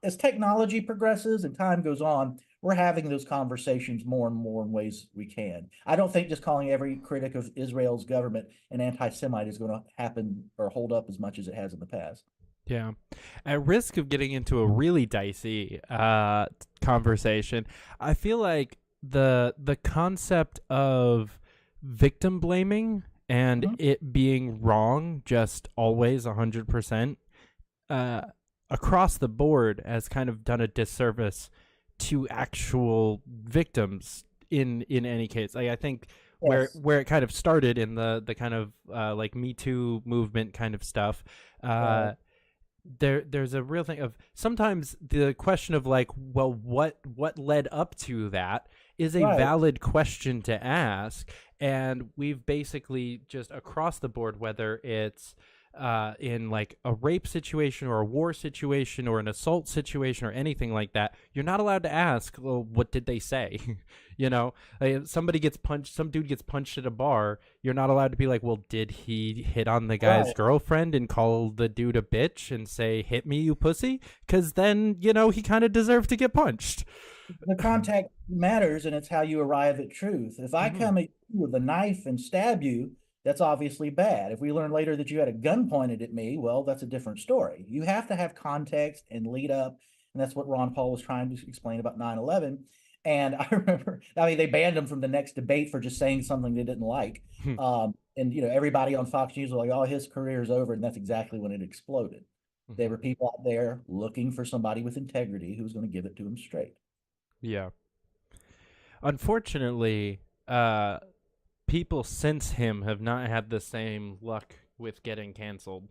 as technology progresses and time goes on, we're having those conversations more and more in ways we can. I don't think just calling every critic of Israel's government an anti-Semite is going to happen or hold up as much as it has in the past. Yeah. At risk of getting into a really dicey conversation, I feel like the concept of victim blaming and it being wrong just always 100% across the board has kind of done a disservice to actual victims in any case. Like, I think where it kind of started in the kind of like Me Too movement kind of stuff, there's a real thing of sometimes the question of like, well, what led up to that is a valid question to ask. And we've basically just across the board, whether it's in like a rape situation or a war situation or an assault situation or anything like that, you're not allowed to ask, well, what did they say? Like somebody gets punched, some dude gets punched at a bar, you're not allowed to be like, well, did he hit on the guy's girlfriend and call the dude a bitch and say, "Hit me, you pussy"? Because then, he kind of deserved to get punched. The contact matters, and it's how you arrive at truth. If I come at you with a knife and stab you, that's obviously bad. If we learn later that you had a gun pointed at me, well, that's a different story. You have to have context and lead up, and that's what Ron Paul was trying to explain about 9/11. And I remember, I mean, they banned him from the next debate for just saying something they didn't like. And everybody on Fox News was like, "Oh, his career is over," and that's exactly when it exploded. There were people out there looking for somebody with integrity who was going to give it to him straight. Yeah. Unfortunately, people since him have not had the same luck with getting canceled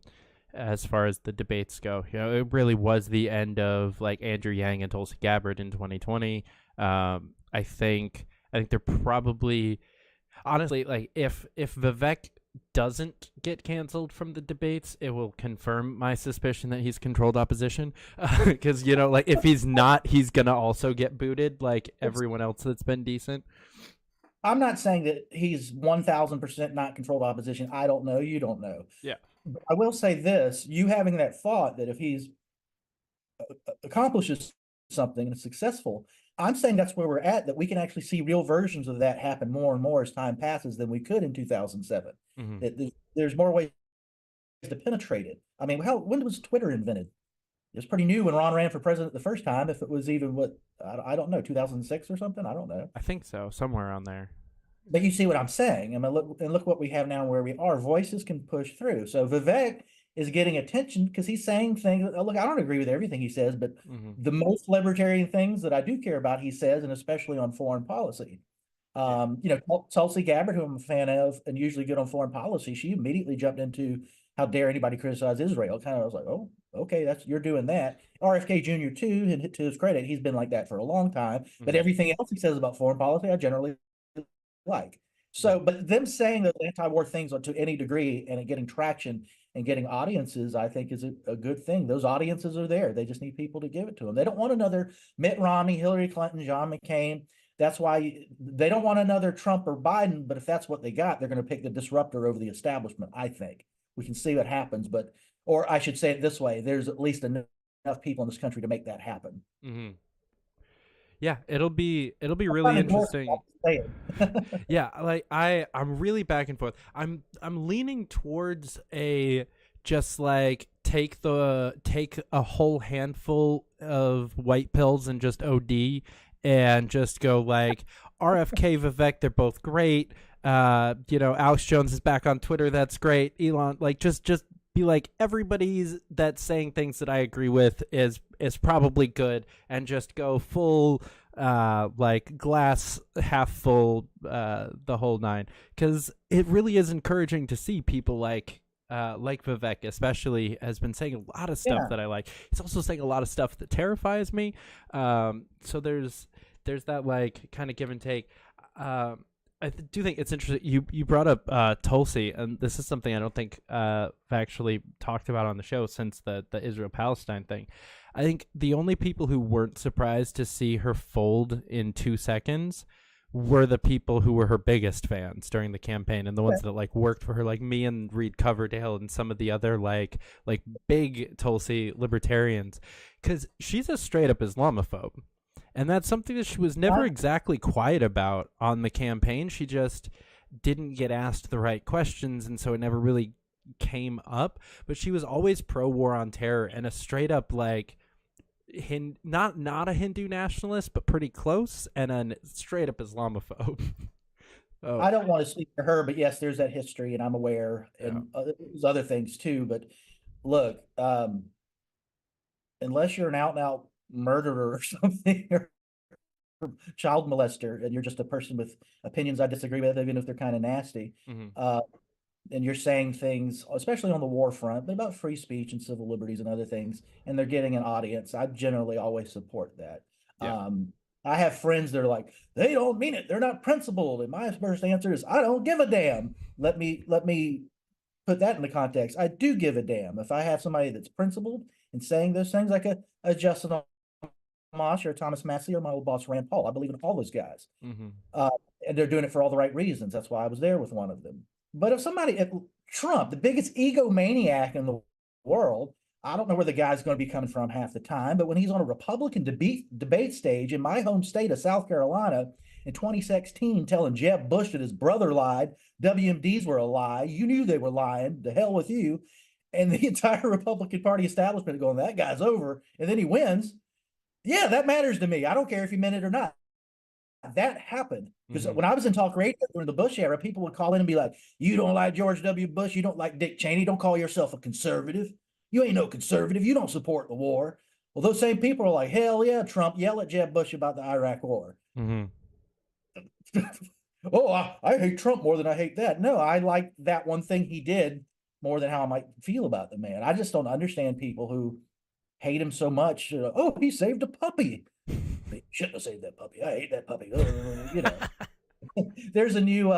as far as the debates go. It really was the end of like Andrew Yang and Tulsi Gabbard in 2020. I think they're probably, honestly, like if Vivek doesn't get canceled from the debates, it will confirm my suspicion that he's controlled opposition. Because like if he's not, he's gonna also get booted like everyone else that's been decent. I'm not saying that he's 1,000% not controlled opposition. I don't know. You don't know. Yeah. But I will say this: you having that thought that if he's accomplishes something and is successful, I'm saying that's where we're at, that we can actually see real versions of that happen more and more as time passes than we could in 2007. There's more ways to penetrate it. I mean, when was Twitter invented? It was pretty new when Ron ran for president the first time. If it was even I don't know, 2006 or something. I don't know. I think so, somewhere around there. But you see what I'm saying. I mean, look what we have now, where we are. Voices can push through. So Vivek is getting attention because he's saying things. Look, I don't agree with everything he says, but the most libertarian things that I do care about, he says, and especially on foreign policy. Tulsi Gabbard, who I'm a fan of and usually good on foreign policy, she immediately jumped into how dare anybody criticize Israel. Kind of, I was like, oh, okay, you're doing that. RFK Jr. too, and to his credit, he's been like that for a long time. But everything else he says about foreign policy, I generally like. So, but them saying those anti-war things to any degree and getting traction and getting audiences, I think is a good thing. Those audiences are there. They just need people to give it to them. They don't want another Mitt Romney, Hillary Clinton, John McCain. That's why they don't want another Trump or Biden. But if that's what they got, they're going to pick the disruptor over the establishment. I think we can see what happens. Or I should say it this way: there's at least enough people in this country to make that happen. Yeah, it'll be really interesting. Yeah, like I'm really back and forth. I'm leaning towards just like take a whole handful of white pills and just OD and just go like RFK, Vivek, they're both great. Alex Jones is back on Twitter. That's great. Elon, like just be like, everybody's that's saying things that I agree with is probably good, and just go full like glass half full, the whole nine, because it really is encouraging to see people like Vivek especially has been saying a lot of stuff that I like. He's also saying a lot of stuff that terrifies me. So there's that like kind of give and take. I do think it's interesting. You brought up Tulsi, and this is something I don't think I've actually talked about on the show since the Israel-Palestine thing. I think the only people who weren't surprised to see her fold in 2 seconds were the people who were her biggest fans during the campaign, and the ones that like worked for her, like me and Reed Coverdale and some of the other like big Tulsi libertarians, because she's a straight up Islamophobe. And that's something that she was never exactly quiet about on the campaign. She just didn't get asked the right questions, and so it never really came up. But she was always pro-war on terror and a straight up like not a Hindu nationalist, but pretty close, and a straight up Islamophobe. I don't want to speak for her, but yes, there's that history, and I'm aware, and there's other things too. But look, unless you're an out-and-out murderer or something, or child molester, and you're just a person with opinions I disagree with, even if they're kind of nasty, and you're saying things, especially on the war front, but about free speech and civil liberties and other things, and they're getting an audience, I generally always support that. I have friends that are like, they don't mean it, they're not principled, and my first answer is, I don't give a damn. Let me put that in the context. I do give a damn. If I have somebody that's principled and saying those things, like a Justin Amash or Thomas Massey or my old boss Rand Paul, I believe in all those guys, and they're doing it for all the right reasons. That's why I was there with one of them. But if somebody, Trump, the biggest egomaniac in the world, I don't know where the guy's going to be coming from half the time, but when he's on a Republican debate stage in my home state of South Carolina in 2016, telling Jeb Bush that his brother lied, WMDs were a lie, you knew they were lying, the hell with you, and the entire Republican Party establishment going, that guy's over, and then he wins. Yeah, that matters to me. I don't care if he meant it or not. That happened because when I was in talk radio during the Bush era, people would call in and be like, you don't like George W. Bush, you don't like Dick Cheney, don't call yourself a conservative. You ain't no conservative, you don't support the war. Well, those same people are like, hell yeah, Trump, yell at Jeb Bush about the Iraq war. Oh, I hate Trump more than I hate that. No, I like that one thing he did more than how I might feel about the man. I just don't understand people who hate him so much. Oh, he saved a puppy. He shouldn't have saved that puppy. I hate that puppy. You know, there's a new,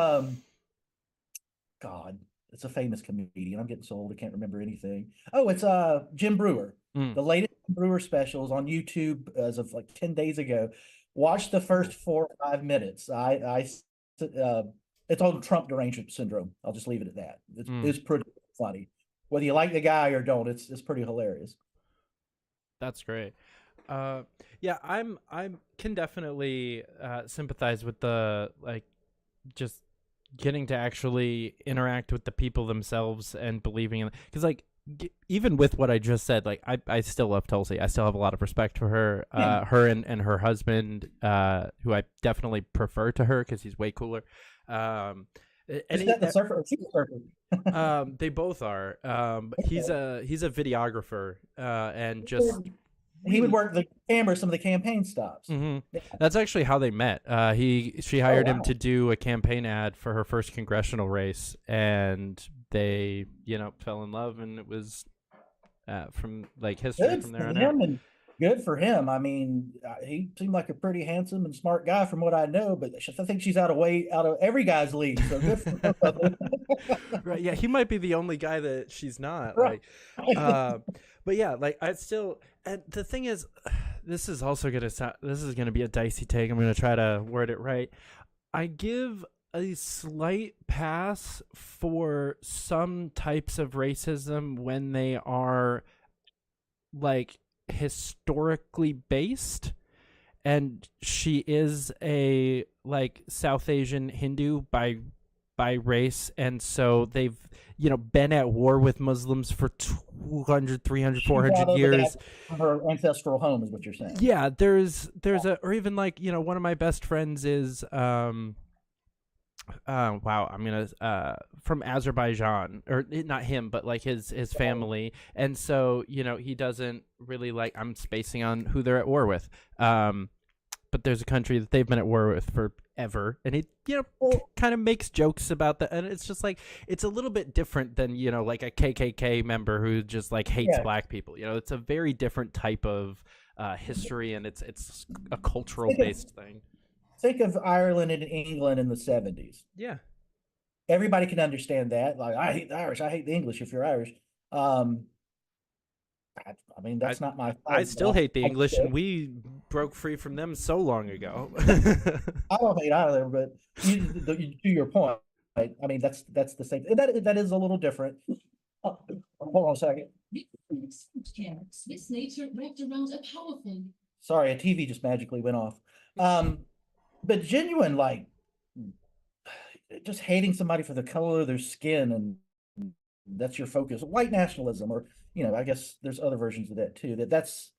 God, it's a famous comedian. I'm getting so old, I can't remember anything. Oh, it's Jim Brewer. The latest Brewer specials on YouTube as of like 10 days ago. Watch the first 4 or 5 minutes. It's on Trump derangement syndrome. I'll just leave it at that. It's pretty funny. Whether you like the guy or don't, it's pretty hilarious. That's great. Yeah, I can definitely sympathize with the just getting to actually interact with the people themselves and believing in, because even with what I just said, I still love Tulsi. I still have a lot of respect for her, her and her husband, who I definitely prefer to her because he's way cooler. Is that the surfer or she's a surfer? They both are. He's a videographer, and just he would work the camera some of the campaign stops. That's actually how they met. She hired him to do a campaign ad for her first congressional race, and they fell in love, and it was from history good from there for on out. him and good for him. I mean, he seemed like a pretty handsome and smart guy from what I know, but I think she's out of every guy's league. So good for her. Right? Yeah, he might be the only guy that she's not. Right. But yeah, I still. And the thing is, this is also gonna be a dicey take. I'm gonna try to word it right. I give a slight pass for some types of racism when they are historically based, and she is a South Asian Hindu by race, and so they've been at war with Muslims for 200, 300, 400 years. Her ancestral home is what you're saying. Yeah, there's or even one of my best friends is wow, I'm gonna from Azerbaijan, or not him, but his family, and so he doesn't really I'm spacing on who they're at war with, but there's a country that they've been at war with forever, and he kind of makes jokes about that, and it's just it's a little bit different than a KKK member who just hates black people. It's a very different type of history, and it's a cultural based thing. Think of Ireland and England in the 70s. Yeah. Everybody can understand that. I hate the Irish. I hate the English if you're Irish. I mean, that's not my fault. I still hate the English, and we broke free from them so long ago. I don't hate either, but to your point, right? I mean, that's the same. That is a little different. Hold on a second. Sorry, a TV just magically went off. But genuine, just hating somebody for the color of their skin, and that's your focus. White nationalism, or I guess there's other versions of that too. That's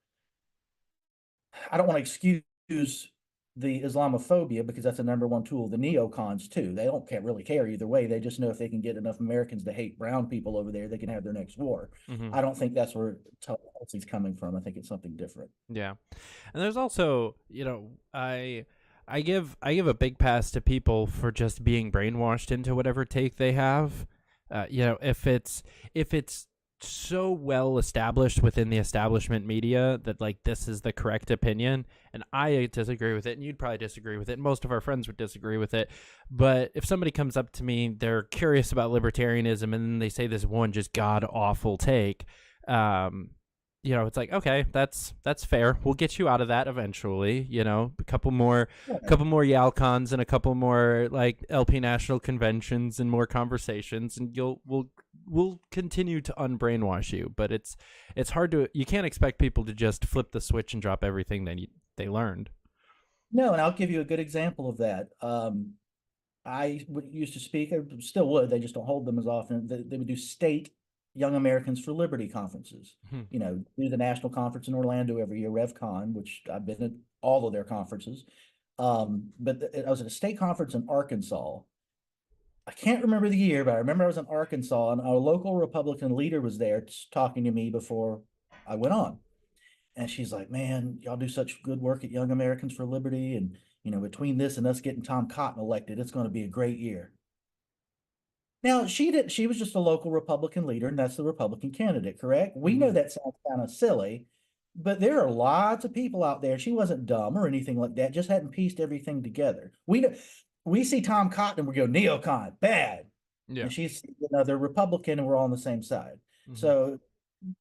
I don't want to excuse the Islamophobia, because that's the #1 tool of the neocons too. They don't really care either way. They just know if they can get enough Americans to hate brown people over there, they can have their next war. I don't think that's where Tulsi's coming from. I think it's something different. Yeah, and there's also I give a big pass to people for just being brainwashed into whatever take they have. If it's so well established within the establishment media that this is the correct opinion, and I disagree with it, and you'd probably disagree with it, and most of our friends would disagree with it, but if somebody comes up to me, they're curious about libertarianism, and then they say this one just god awful take, it's okay, that's fair. We'll get you out of that eventually. A couple more Yalcons and a couple more LP national conventions and more conversations, and we'll will continue to unbrainwash you, but it's hard to, you can't expect people to just flip the switch and drop everything they learned. No, and I'll give you a good example of that. Used to speak, I still would, they just don't hold them as often. They would do state Young Americans for Liberty conferences. You know, do the national conference in Orlando every year, RevCon, which I've been at all of their conferences. But I was at a state conference in Arkansas. I can't remember the year, but I remember I was in Arkansas and our local Republican leader was there talking to me before I went on. And she's like, man, y'all do such good work at Young Americans for Liberty. And, you know, between this and us getting Tom Cotton elected, it's going to be a great year. Now, she was just a local Republican leader, and that's the Republican candidate, correct? We know that sounds kind of silly, but there are lots of people out there. She wasn't dumb or anything like that, just hadn't pieced everything together. We see Tom Cotton and we go, neocon, bad. Yeah. And she's another Republican and we're all on the same side. So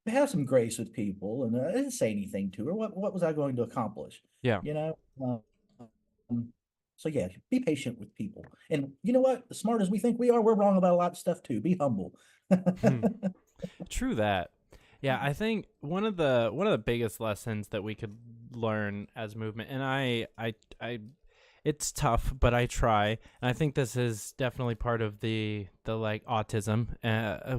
have some grace with people, and I didn't say anything to her. What was I going to accomplish? Yeah. You know? So yeah, be patient with people. And you know what? As smart as we think we are, we're wrong about a lot of stuff too. Be humble. True that. Yeah, I think one of the biggest lessons that we could learn as movement, and I it's tough, but I try. And I think this is definitely part of the like autism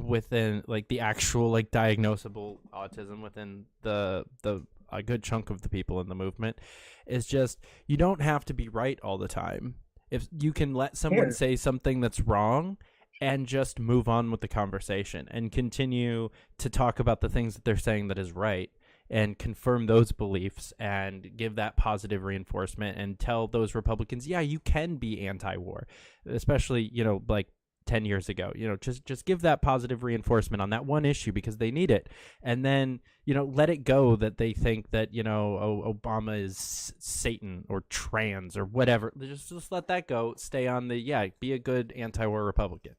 within like the actual like diagnosable autism within a good chunk of the people in the movement, is just you don't have to be right all the time. If you can let someone say something that's wrong and just move on with the conversation and continue to talk about the things that they're saying that is right, and confirm those beliefs and give that positive reinforcement and tell those Republicans, yeah, you can be anti-war, especially, you know, like 10 years ago, you know, just give that positive reinforcement on that one issue because they need it. And then, you know, let it go that they think that, you know, Obama is Satan or trans or whatever. Just let that go. Stay on be a good anti-war Republican.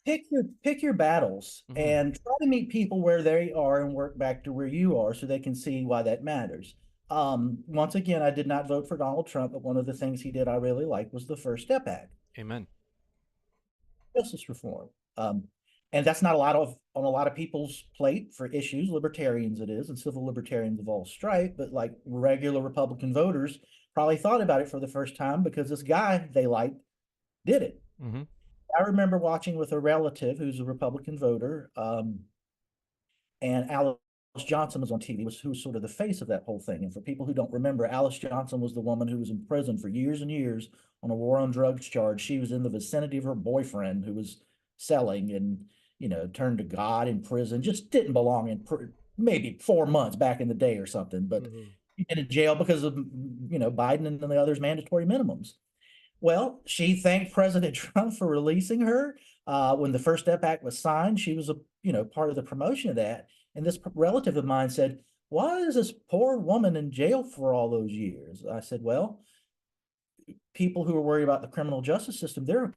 Pick your battles and try to meet people where they are and work back to where you are so they can see why that matters. Once again, I did not vote for Donald Trump, but one of the things he did I really liked was the First Step Act. Amen. Justice reform. And that's not on a lot of people's plate for issues, libertarians it is, and civil libertarians of all stripe, but like regular Republican voters probably thought about it for the first time because this guy they liked did it. I remember watching with a relative who's a Republican voter, and Alice Johnson was on TV, who was sort of the face of that whole thing. And for people who don't remember, Alice Johnson was the woman who was in prison for years and years on a war on drugs charge. She was in the vicinity of her boyfriend who was selling and, you know, turned to God in prison, just didn't belong in maybe 4 months back in the day or something, but in jail because of, you know, Biden and the others' mandatory minimums. Well, she thanked President Trump for releasing her. When the First Step Act was signed, she was part of the promotion of that. And this relative of mine said, why is this poor woman in jail for all those years? I said, well, people who are worried about the criminal justice system, there are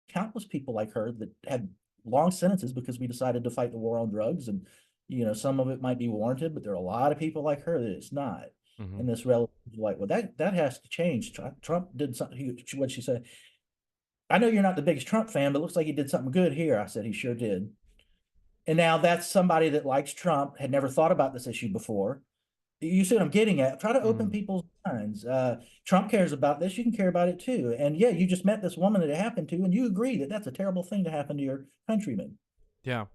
countless people like her that had long sentences because we decided to fight the war on drugs. And, you know, some of it might be warranted, but there are a lot of people like her that it's not. And this relative was like, well, that has to change. Trump did something. What'd she say? I know you're not the biggest Trump fan, but it looks like he did something good here. I said, he sure did. And now that's somebody that likes Trump, had never thought about this issue before. You see what I'm getting at? Try to open people's minds. Trump cares about this. You can care about it too. And yeah, you just met this woman that it happened to, and you agree that that's a terrible thing to happen to your countrymen. Yeah.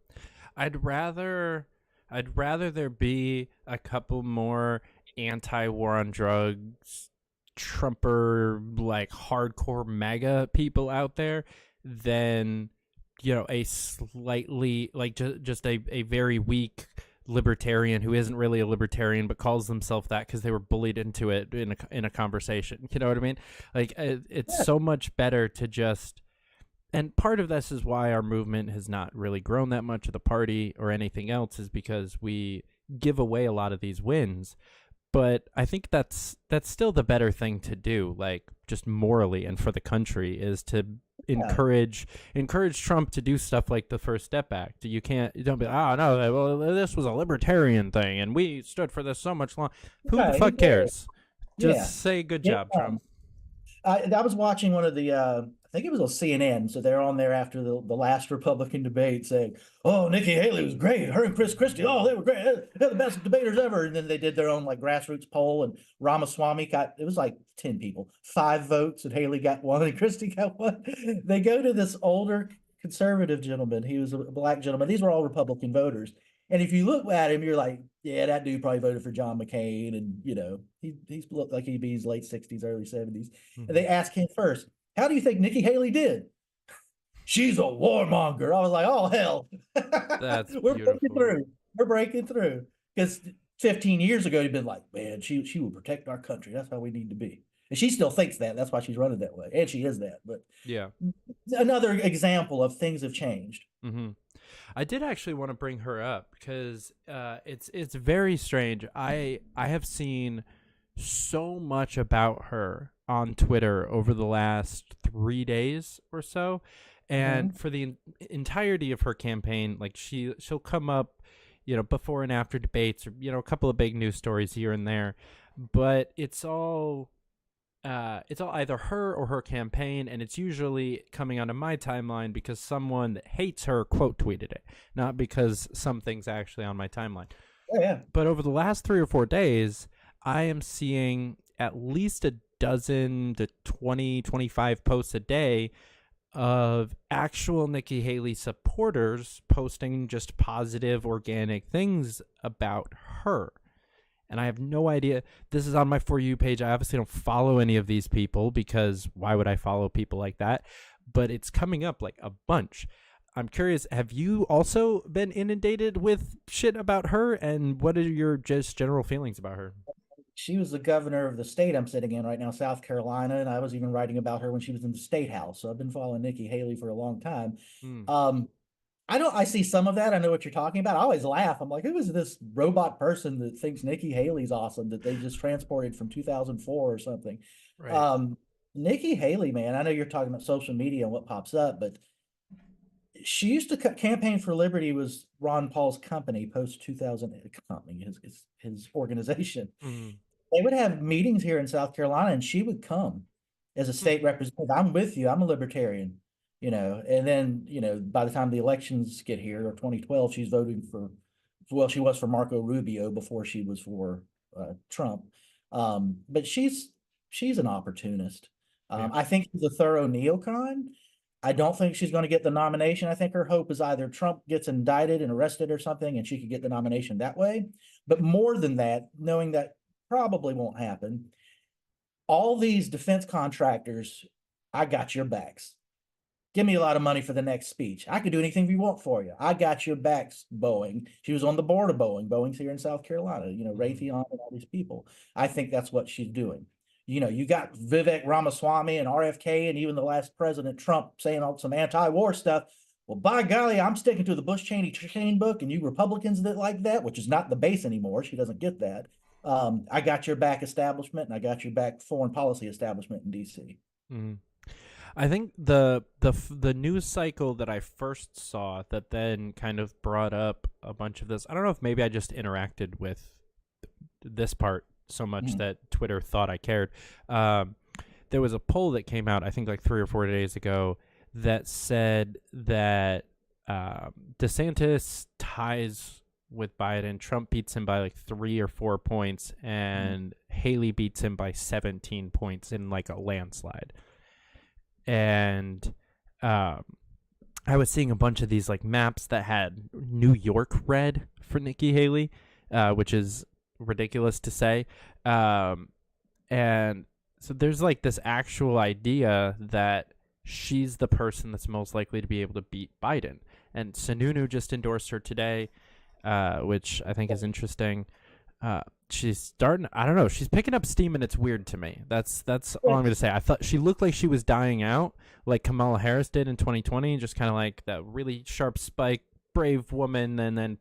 I'd rather there be a couple more anti-war on drugs Trumper like hardcore MAGA people out there than, you know, a slightly like just a very weak libertarian who isn't really a libertarian but calls themselves that because they were bullied into it in a conversation. You know what I mean? Like it's so much better to just. And part of this is why our movement has not really grown that much of the party or anything else, is because we give away a lot of these wins. But I think that's still the better thing to do, like just morally and for the country, is to encourage Trump to do stuff like the First Step Act. You don't be, oh no, well, this was a libertarian thing and we stood for this so much long. Who the fuck cares? Just say good job, Trump. I was watching one of the I think it was on CNN. So they're on there after the last Republican debate saying, "Oh, Nikki Haley was great. Her and Chris Christie, oh, they were great. They're the best debaters ever." And then they did their own like grassroots poll, and Ramaswamy got, it was like 10 people, 5 votes, and Haley got 1 and Christie got 1. They go to this older conservative gentleman. He was a black gentleman. These were all Republican voters. And if you look at him, you're like, yeah, that dude probably voted for John McCain. And, you know, he's looked like he'd be his late 60s, early 70s. And they asked him first, how do you think Nikki Haley did? She's a warmonger. I was like, oh, hell. That's We're beautiful. breaking through. We're breaking through. Because 15 years ago, he'd been like, man, she will protect our country. That's how we need to be. And she still thinks that. That's why she's running that way. And she is that. But yeah, another example of things have changed. I did actually want to bring her up because it's very strange. I have seen so much about her on Twitter over the last 3 days or so, and for the entirety of her campaign, like she'll come up, you know, before and after debates, or, you know, a couple of big news stories here and there, but it's all either her or her campaign, and it's usually coming onto my timeline because someone that hates her quote tweeted it, not because something's actually on my timeline. Yeah. But over the last 3 or 4 days, I am seeing at least a dozen to 20, 25 posts a day of actual Nikki Haley supporters posting just positive, organic things about her. And I have no idea. This is on my For You page. I obviously don't follow any of these people because why would I follow people like that? But it's coming up like a bunch. I'm curious, have you also been inundated with shit about her? And what are your just general feelings about her? She was the governor of the state I'm sitting in right now, South Carolina, and I was even writing about her when she was in the State House. So I've been following Nikki Haley for a long time. I see some of that. I know what you're talking about. I always laugh. I'm like, who is this robot person that thinks Nikki Haley's awesome that they just transported from 2004 or something? Right. Nikki Haley, man, I know you're talking about social media and what pops up, but she used to Campaign for Liberty was Ron Paul's company, post 2000 company, his organization. They would have meetings here in South Carolina, and she would come as a state representative. I'm with you. I'm a libertarian, you know. And then, you know, by the time the elections get here, or 2012, she's voting for, well, she was for Marco Rubio before she was for Trump. But she's an opportunist. I think she's a thorough neocon. I don't think she's going to get the nomination. I think her hope is either Trump gets indicted and arrested or something, and she could get the nomination that way. But more than that, knowing that probably won't happen, all these defense contractors, I got your backs. Give me a lot of money for the next speech. I could do anything you want for you. I got your backs, Boeing. She was on the board of Boeing. Boeing's here in South Carolina, you know, Raytheon and all these people. I think that's what she's doing. You know, you got Vivek Ramaswamy and RFK and even the last President Trump saying all some anti-war stuff. Well, by golly, I'm sticking to the Bush-Cheney chain book, and you Republicans that like that, which is not the base anymore. She doesn't get that. I got your back establishment, and I got your back foreign policy establishment in D.C. I think the news cycle that I first saw that then kind of brought up a bunch of this, I don't know if maybe I just interacted with this part so much that Twitter thought I cared. There was a poll that came out, I think like 3 or 4 days ago, that said that DeSantis ties with Biden, Trump beats him by like 3 or 4 points, and Haley beats him by 17 points in like a landslide. And I was seeing a bunch of these like maps that had New York red for Nikki Haley, which is ridiculous to say. And so there's like this actual idea that she's the person that's most likely to be able to beat Biden. And Sununu just endorsed her today, which I think is interesting. She's starting, I don't know, she's picking up steam, and it's weird to me. That's all I'm going to say. I thought she looked like she was dying out, like Kamala Harris did in 2020, just kind of like that really sharp spike, brave woman, and then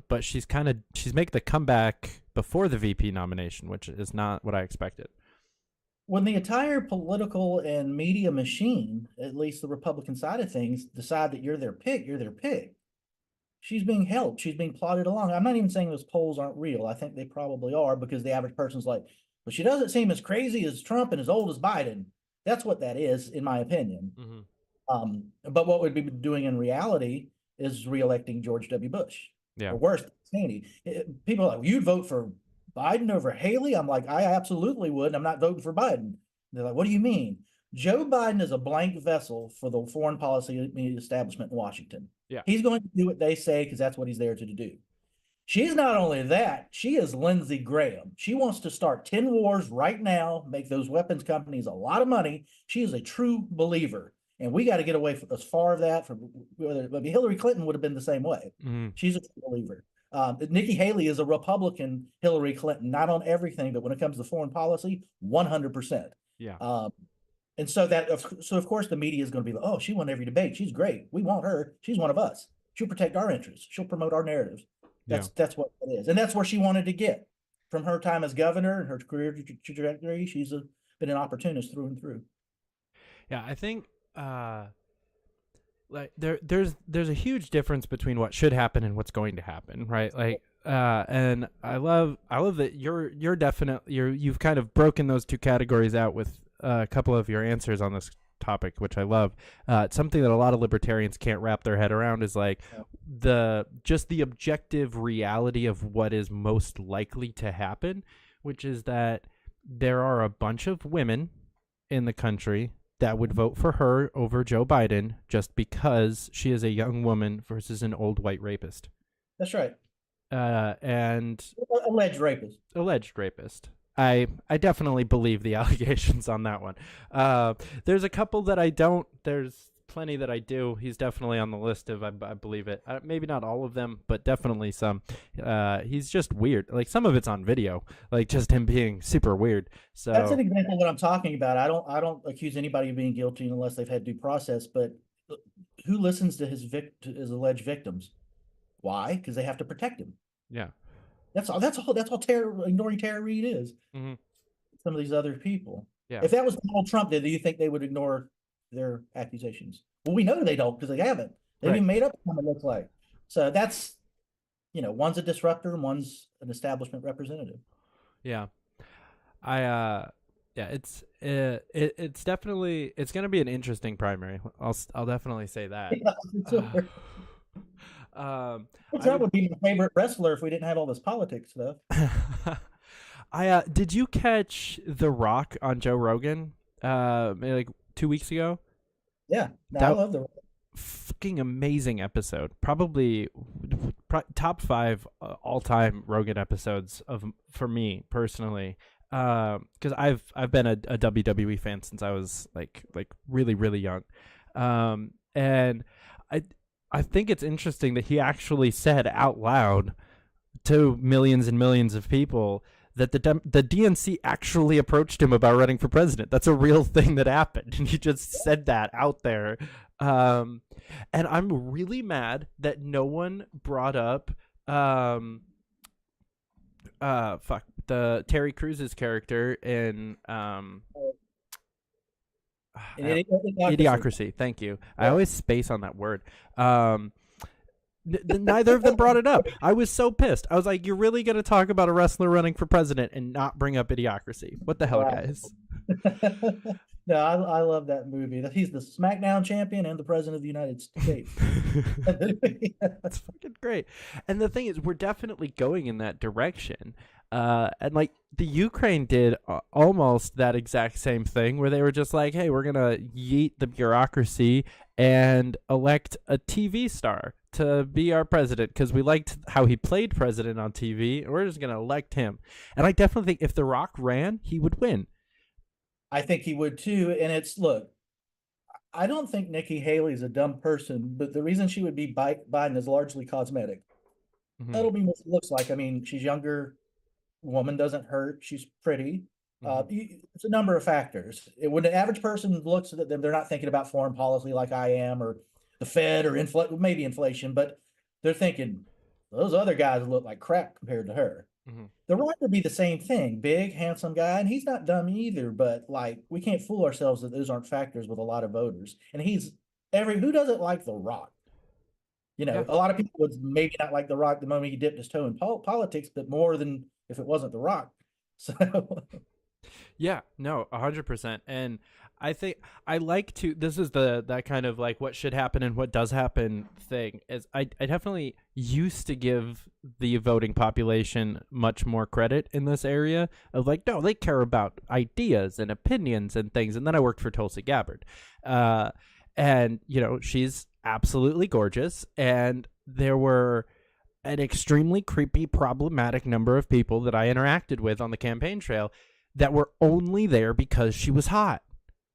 but she's making the comeback before the VP nomination, which is not what I expected. When the entire political and media machine, at least the Republican side of things, decide that you're their pick, she's being helped. She's being plodded along. I'm not even saying those polls aren't real. I think they probably are, because the average person's like, but she doesn't seem as crazy as Trump and as old as Biden. That's what that is, in my opinion. Mm-hmm. But what we'd be doing in reality is reelecting George W. Bush. Yeah. Or worse, Cheney. People are like, you'd vote for Biden over Haley? I'm like, I absolutely would. I'm not voting for Biden. They're like, what do you mean? Joe Biden is a blank vessel for the foreign policy establishment in Washington. Yeah. He's going to do what they say because that's what he's there to do. She's not only that, she is Lindsey Graham. She wants to start 10 wars right now, make those weapons companies a lot of money. She is a true believer. And we got to get away from as far of that. From Hillary Clinton would have been the same way. Mm-hmm. She's a true believer. Nikki Haley is a Republican Hillary Clinton, not on everything, but when it comes to foreign policy, 100%. Yeah. And so of course the media is going to be like, oh, she won every debate. She's great. We want her. She's one of us. She'll protect our interests. She'll promote our narratives. That's what it is. And that's where she wanted to get from her time as governor and her career trajectory. She's been an opportunist through and through. Yeah, I think like there's a huge difference between what should happen and what's going to happen, right? Like and I love that you've kind of broken those two categories out with a couple of your answers on this topic, which I love. It's something that a lot of libertarians can't wrap their head around is like the objective reality of what is most likely to happen, which is that there are a bunch of women in the country that would vote for her over Joe Biden just because she is a young woman versus an old white rapist. That's right. And alleged rapist. I definitely believe the allegations on that one. There's a couple that I don't. There's plenty that I do. He's definitely on the list of I believe it. Maybe not all of them, but definitely some. He's just weird. Like some of it's on video, like just him being super weird. So that's an example of what I'm talking about. I don't accuse anybody of being guilty unless they've had due process. But who listens to his alleged victims? Why? Because they have to protect him. Yeah. That's all ignoring Tara Reid is. Mm-hmm. Some of these other people. Yeah. If that was Donald Trump, do you think they would ignore their accusations? Well, we know they don't because they haven't. They've even made up what it looks like. So that's, one's a disruptor and one's an establishment representative. Yeah. It's definitely, it's going to be an interesting primary. I'll definitely say that. Yeah, sure. That would be my favorite wrestler if we didn't have all this politics stuff. Did you catch The Rock on Joe Rogan maybe like 2 weeks ago? Yeah, I love The Rock. Fucking amazing episode. Probably top 5 all-time Rogan episodes for me personally. Because I've been a WWE fan since I was like really really young, and I think it's interesting that he actually said out loud to millions and millions of people that the DNC actually approached him about running for president. That's a real thing that happened, and he just said that out there. And I'm really mad that no one brought up the Terry Crews's character in Idiocracy. Thank you. I always space on that word. Neither of them brought it up. I was so pissed. I was like, you're really going to talk about a wrestler running for president and not bring up Idiocracy? What the hell, guys? No, I love that movie. He's the SmackDown champion and the president of the United States. That's fucking great. And the thing is, we're definitely going in that direction. And like the Ukraine did almost that exact same thing where they were just like, hey, we're going to yeet the bureaucracy and elect a TV star to be our president because we liked how he played president on TV. And we're just going to elect him. And I definitely think if The Rock ran, he would win. I think he would too. And look, I don't think Nikki Haley's a dumb person, but the reason she would be Biden is largely cosmetic. Mm-hmm. That'll be what she looks like. I mean, she's younger. Woman doesn't hurt. She's pretty. Mm-hmm. It's a number of factors. When the average person looks at them, they're not thinking about foreign policy like I am, or the Fed, or maybe inflation, but they're thinking those other guys look like crap compared to her. Mm-hmm. The Rock would be the same thing. Big, handsome guy, and he's not dumb either. But we can't fool ourselves that those aren't factors with a lot of voters. And who doesn't like The Rock? A lot of people would maybe not like The Rock the moment he dipped his toe in politics, but more than if it wasn't The Rock. So yeah, no, 100%. And I think I like to. This is that kind of like what should happen and what does happen thing. Is I definitely used to give the voting population much more credit in this area of like, no, they care about ideas and opinions and things. And then I worked for Tulsi Gabbard, and she's absolutely gorgeous, and there were an extremely creepy, problematic number of people that I interacted with on the campaign trail that were only there because she was hot.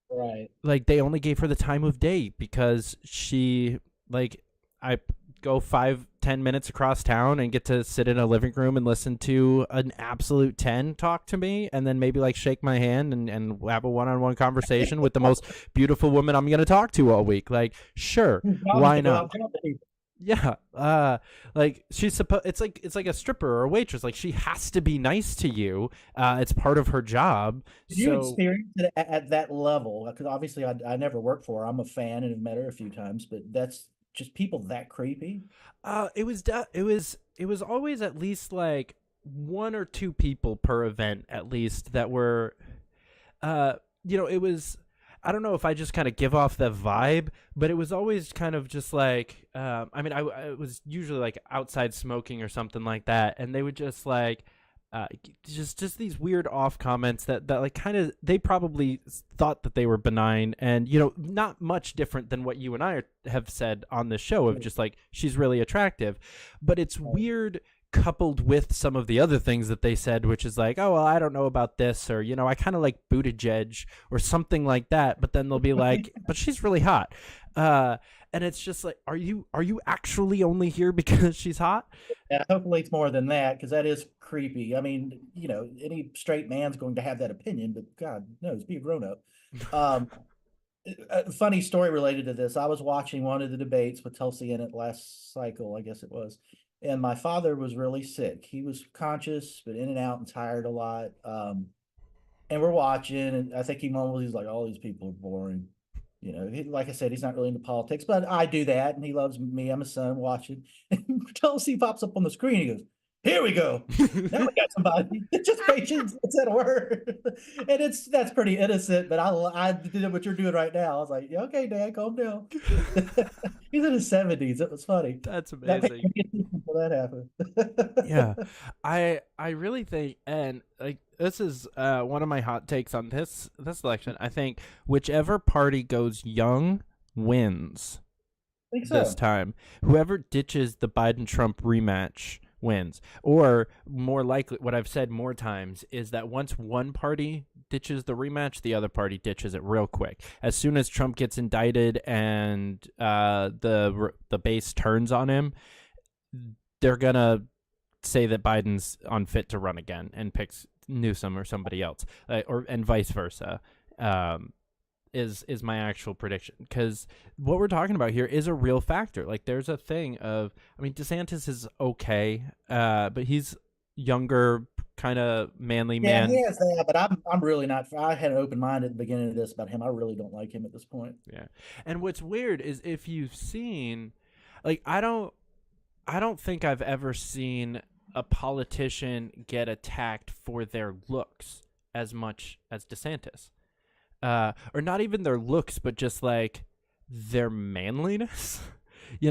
Right. Like, they only gave her the time of day because she, like, I go 5-10 minutes across town and get to sit in a living room and listen to an absolute 10 talk to me, and then maybe like shake my hand and have a one-on-one conversation with the most beautiful woman I'm going to talk to all week. Like, sure, why not? Yeah, like she's it's like a stripper or a waitress. Like, she has to be nice to you. It's part of her job. Did you experience it at that level? Because obviously I never worked for her. I'm a fan and have met her a few times, but that's just people that creepy. It was always at least like 1 or 2 people per event at least that were, it was. I don't know if I just kind of give off the vibe, but it was always kind of just like, I was usually like outside smoking or something like that, and they would just like, just these weird off comments that like kind of, they probably thought that they were benign, and not much different than what you and I have said on the show of just like, she's really attractive, but it's weird coupled with some of the other things that they said, which is like, oh, well, I don't know about this, or I kind of like Buttigieg or something like that, but then they'll be like, but she's really hot, and it's just like, are you actually only here because she's hot? Yeah, hopefully it's more than that, because that is creepy. I mean, any straight man's going to have that opinion, but God knows, be a grown up. A funny story related to this. I was watching one of the debates with Tulsi in it last cycle, I guess it was. And my father was really sick. He was conscious, but in and out and tired a lot. And we're watching, and I think he's like, all these people are boring. Like I said, he's not really into politics, but I do that, and he loves me. I'm his son watching. And Tulsi pops up on the screen. He goes, here we go. Now we got somebody. Just patience. It's at word. And that's pretty innocent, but I did what you're doing right now. I was like, yeah, okay, Dad, calm down. He's in his 70s. It was funny. That's amazing. That happened. Yeah. I really think, and like, this is one of my hot takes on this election. I think whichever party goes young wins this time. Whoever ditches the Biden-Trump rematch wins. Or more likely, what I've said more times is that once one party ditches the rematch, the other party ditches it real quick. As soon as Trump gets indicted and the base turns on him, they're gonna say that Biden's unfit to run again and picks Newsom or somebody else, and vice versa. Is my actual prediction, because what we're talking about here is a real factor. Like, there's a thing of, DeSantis is okay, but he's younger, kind of manly man. Yeah, he has that, but I'm really not. I had an open mind at the beginning of this about him. I really don't like him at this point. Yeah, and what's weird is, if you've seen, like, I don't think I've ever seen a politician get attacked for their looks as much as DeSantis. Or not even their looks, but just like their manliness. We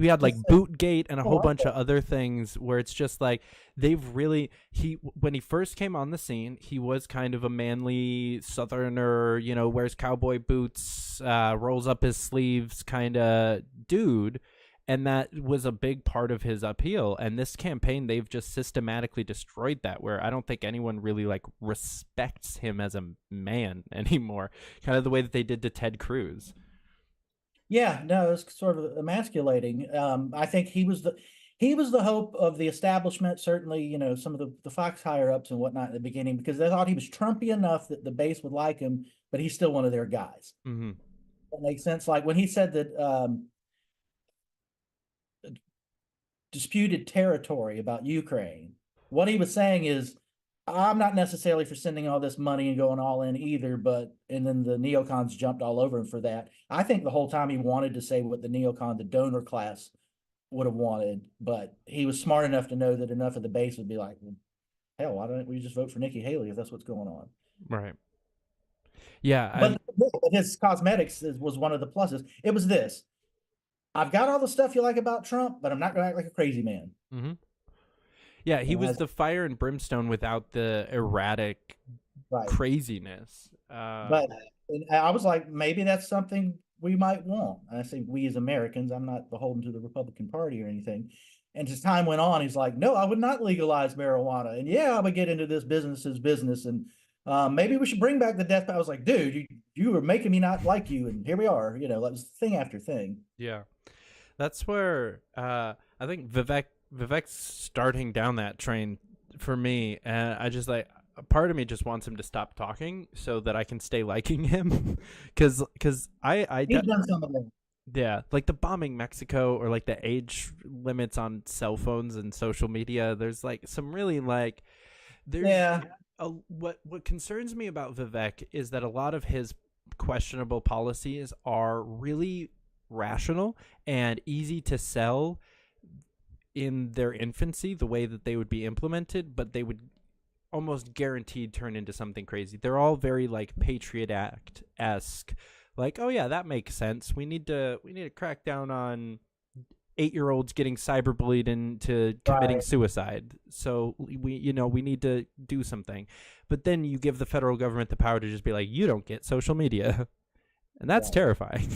had like Bootgate and a whole bunch of other things where it's just like when he first came on the scene, he was kind of a manly Southerner, wears cowboy boots, rolls up his sleeves kind of dude. And that was a big part of his appeal. And this campaign, they've just systematically destroyed that, where I don't think anyone really like respects him as a man anymore, kind of the way that they did to Ted Cruz. Yeah, no, it's sort of emasculating. I think he was the hope of the establishment, certainly, some of the Fox higher ups and whatnot in the beginning, because they thought he was Trumpy enough that the base would like him, but he's still one of their guys. Mm-hmm. That makes sense. Like when he said that disputed territory about Ukraine, what he was saying is, I'm not necessarily for sending all this money and going all in either, and then the neocons jumped all over him for that. I think the whole time he wanted to say what the donor class would have wanted, but he was smart enough to know that enough of the base would be like, hell, why don't we just vote for Nikki Haley if that's what's going on? Right. Yeah. But his cosmetics was one of the pluses. It was this. I've got all the stuff you like about Trump, but I'm not going to act like a crazy man. Mm-hmm. Yeah, he was the fire and brimstone without the erratic craziness. But I was like, maybe that's something we might want. And I say we as Americans, I'm not beholden to the Republican Party or anything. And as time went on, he's like, no, I would not legalize marijuana. And yeah, I would get into this business. And maybe we should bring back the death penalty. I was like, dude, you were making me not like you. And here we are, that was thing after thing. Yeah. That's where I think Vivek's starting down that train for me. And I just like, a part of me just wants him to stop talking so that I can stay liking him. Cause he's done some of them. Yeah, like the bombing Mexico or like the age limits on cell phones and social media. There's like some really like what concerns me about Vivek is that a lot of his questionable policies are really rational and easy to sell in their infancy, the way that they would be implemented, but they would almost guaranteed turn into something crazy. They're all very like Patriot Act-esque. Like, oh yeah, that makes sense. We need to crack down on 8-year-olds getting cyberbullied into committing suicide. So we need to do something. But then you give the federal government the power to just be like, you don't get social media. And that's terrifying.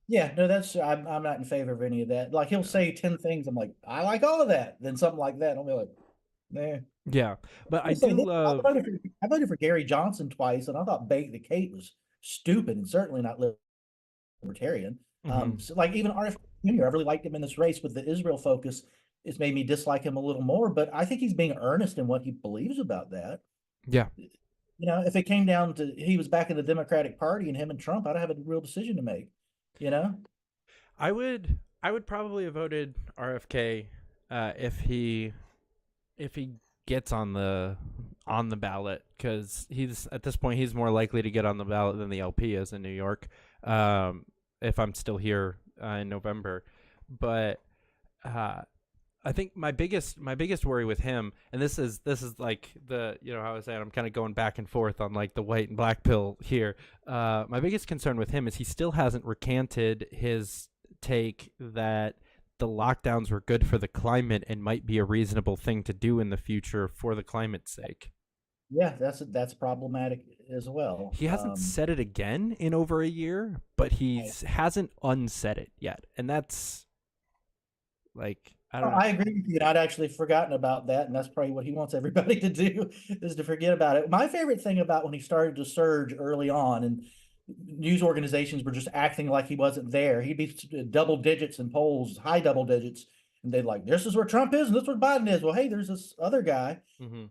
Yeah, no, I'm not in favor of any of that. Like he'll say 10 things. I'm like, I like all of that. Then something like that, I'll be like, nah. Yeah, but I do love. I voted for Gary Johnson twice, and I thought Bake the Cake was stupid and certainly not libertarian. So like even RFK Jr., I really liked him in this race, but the Israel focus has made me dislike him a little more. But I think he's being earnest in what he believes about that. Yeah, if it came down to he was back in the Democratic Party and him and Trump, I'd have a real decision to make. I would probably have voted RFK if he gets on the ballot, because he's at this point he's more likely to get on the ballot than the LP is in New York, if I'm still here in November. But I think my biggest worry with him, and this is like the how I was saying, I'm kind of going back and forth on like the white and black pill here. My biggest concern with him is he still hasn't recanted his take that the lockdowns were good for the climate and might be a reasonable thing to do in the future for the climate's sake. Yeah, that's problematic as well. He hasn't said it again in over a year, but he hasn't unsaid it yet. And that's like, I don't know. I agree with you. I'd actually forgotten about that, and that's probably what he wants everybody to do, is to forget about it. My favorite thing about when he started to surge early on, and news organizations were just acting like he wasn't there. He'd be double digits in polls, high double digits, and they'd like, this is where Trump is, and this is where Biden is. Well, hey, there's this other guy. Mm-hmm.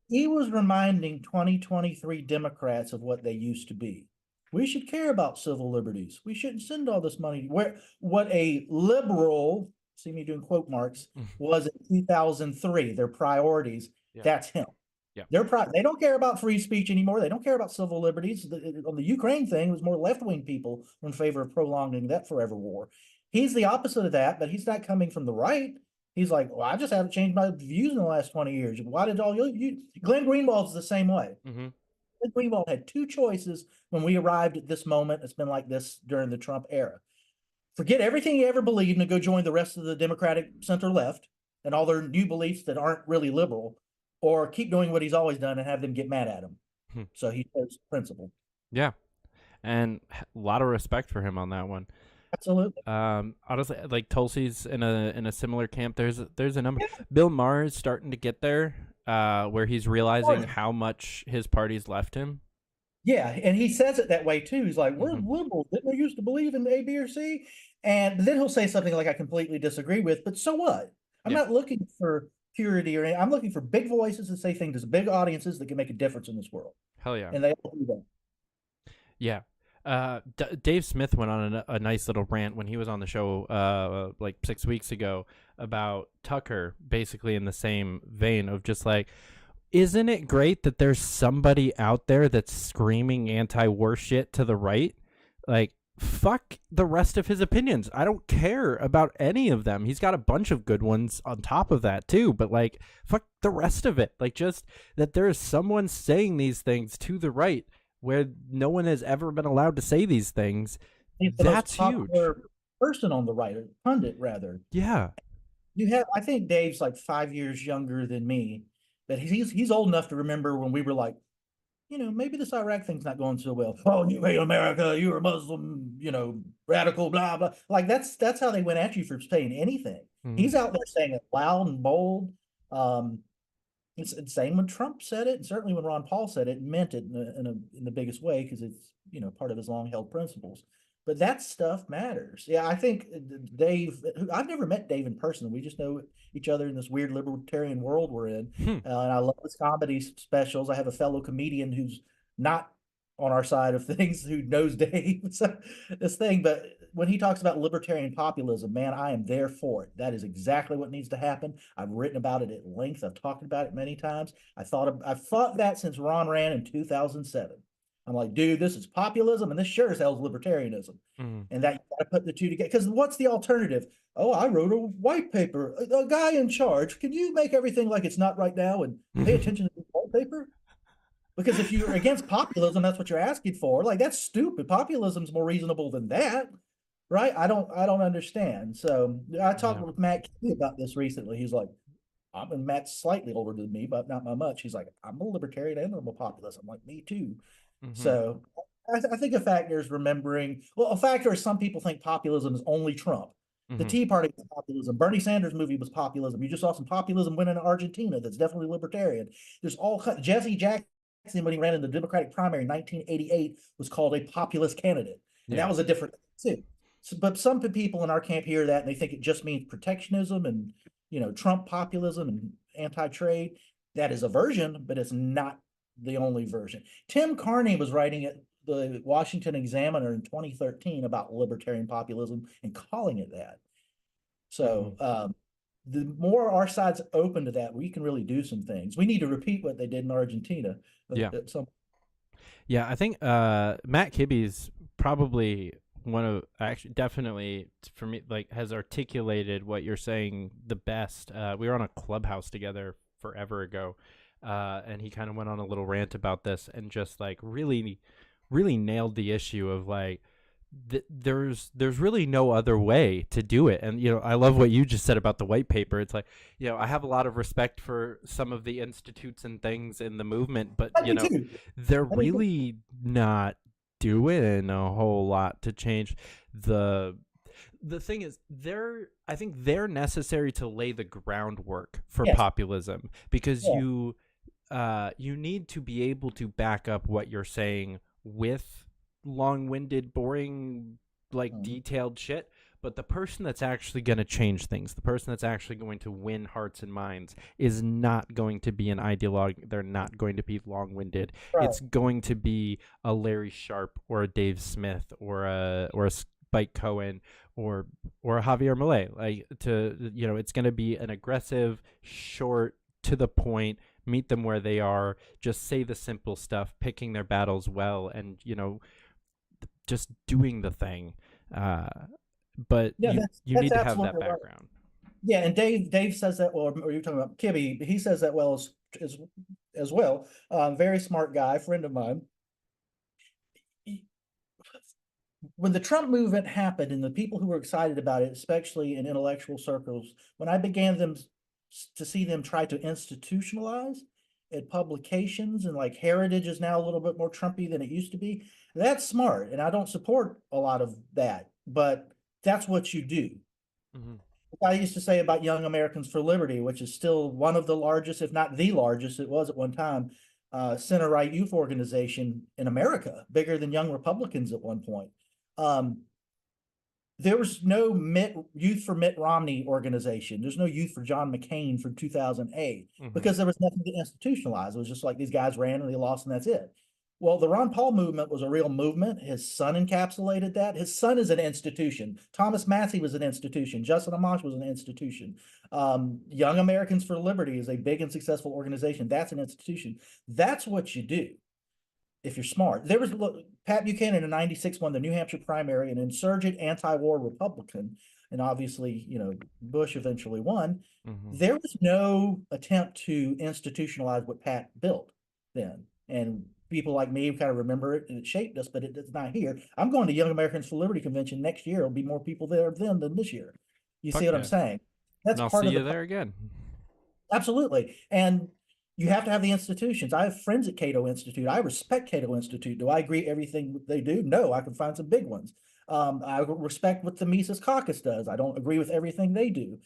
He was reminding 2023 Democrats of what they used to be. We should care about civil liberties. We shouldn't send all this money. What a liberal, see me doing quote marks, was in 2003, their priorities. Yeah. That's him. Yeah. They don't care about free speech anymore. They don't care about civil liberties. On the Ukraine thing, it was more left-wing people in favor of prolonging that forever war. He's the opposite of that, but he's not coming from the right. He's like, well, I just haven't changed my views in the last 20 years. Why did all you Glenn Greenwald's the same way. Mm-hmm. Glenn Greenwald had two choices when we arrived at this moment. It's been like this during the Trump era. Forget everything he ever believed and go join the rest of the Democratic center left and all their new beliefs that aren't really liberal, or keep doing what he's always done and have them get mad at him. So he chose principle. Yeah. And a lot of respect for him on that one. Absolutely. Honestly, like Tulsi's in a similar camp. There's a number. Yeah. Bill Maher is starting to get there, where he's realizing how much his party's left him. Yeah, and he says it that way too. He's like, we're liberals. Didn't we used to believe in A, B, or C? And then he'll say something like, I completely disagree with, but so what? I'm not looking for purity or anything. I'm looking for big voices that say things to big audiences that can make a difference in this world. Hell yeah. And they all do that. Yeah. Dave Smith went on a nice little rant when he was on the show like 6 weeks ago about Tucker, basically in the same vein of just like, isn't it great that there's somebody out there that's screaming anti-war shit to the right? Like, fuck the rest of his opinions. I don't care about any of them. He's got a bunch of good ones on top of that too, but like, fuck the rest of it. Like, just that there's someone saying these things to the right where no one has ever been allowed to say these things. He's the That's most huge. popular person on the right, or pundit rather. Yeah. I think Dave's like 5 years younger than me, but he's old enough to remember when we were like, maybe this Iraq thing's not going so well. Oh, you hate America, you're a Muslim, radical, blah blah. Like that's how they went at you for saying anything. He's out there saying it loud and bold. It's same when Trump said it, and certainly when Ron Paul said it, meant it in the biggest way, because it's part of his long held principles. But that stuff matters. Yeah, I think Dave. I've never met Dave in person. We just know each other in this weird libertarian world we're in, and I love his comedy specials. I have a fellow comedian who's not on our side of things who knows Dave. So this thing, but when he talks about libertarian populism, man, I am there for it. That is exactly what needs to happen. I've written about it at length. I've talked about it many times. I've thought that since Ron ran in 2007. I'm like, dude, this is populism, and this sure as hell is libertarianism. And that you got to put the two together. Because what's the alternative? Oh, I wrote a white paper. A guy in charge. Can you make everything like it's not right now and pay attention to the white paper? Because if you're against populism, that's what you're asking for. Like, that's stupid. Populism's more reasonable than that, right? I don't understand. So I talked with Matt Key about this recently. He's like, Matt's slightly older than me, but not by much. He's like, I'm a libertarian and I'm a populist. I'm like, me too. So I think a factor is remembering. Well, a factor is some people think populism is only Trump. The Tea Party was populism. Bernie Sanders' movie was populism. You just saw some populism win in Argentina. That's definitely libertarian. There's all kinds. Jesse Jackson, when he ran in the Democratic primary in 1988, was called a populist candidate, and that was a different thing too. So, but some people in our camp hear that and they think it just means protectionism and Trump populism and anti-trade. That is a version, but it's not the only version. Tim Carney was writing at the Washington Examiner in 2013 about libertarian populism and calling it that. So the more our side's open to that, we can really do some things. We need to repeat what they did in Argentina. I think Matt Kibbe's probably definitely for me, like, has articulated what you're saying the best. We were on a Clubhouse together forever ago. And he kind of went on a little rant about this and just like really nailed the issue of like, there's really no other way to do it. And, I love what you just said about the white paper. It's like, I have a lot of respect for some of the institutes and things in the movement, but, they're really not doing a whole lot to change the thing is, I think they're necessary to lay the groundwork for populism, because you need to be able to back up what you're saying with long-winded, boring, like detailed shit. But the person that's actually going to change things, the person that's actually going to win hearts and minds, is not going to be an ideologue. They're not going to be long-winded. Right. It's going to be a Larry Sharp or a Dave Smith or a Spike Cohen or a Javier Milei. It's going to be an aggressive, short, to the point, meet them where they are, just say the simple stuff, picking their battles well, and just doing the thing. But you need to have that background. Right. Yeah, and Dave says that. Well, or you're talking about Kibbe? He says that well as well. Very smart guy, friend of mine. When the Trump movement happened, and the people who were excited about it, especially in intellectual circles, when I began to see them try to institutionalize at publications, and like Heritage is now a little bit more Trumpy than it used to be. That's smart, and I don't support a lot of that, but that's what you do. I used to say about Young Americans for Liberty, which is still one of the largest, if not the largest, it was at one time, center-right youth organization in America, bigger than Young Republicans at one point. There was no Youth for Mitt Romney organization. There's no Youth for John McCain from 2008 because there was nothing to institutionalize. It was just like these guys ran and they lost and that's it. Well, the Ron Paul movement was a real movement. His son encapsulated that. His son is an institution. Thomas Massey was an institution. Justin Amash was an institution. Young Americans for Liberty is a big and successful organization. That's an institution. That's what you do if you're smart. There was Pat Buchanan in '96 won the New Hampshire primary, an insurgent anti-war Republican, and obviously, Bush eventually won. There was no attempt to institutionalize what Pat built then. And people like me kind of remember it and it shaped us, but it's not here. I'm going to Young Americans for Liberty convention next year. There'll be more people there then than this year. You see what I'm saying? That's and I'll part see of you the there again. Absolutely. And you have to have the institutions. I have friends at Cato Institute. I respect Cato Institute. Do I agree everything they do? No, I can find some big ones. I respect what the Mises Caucus does. I don't agree with everything they do.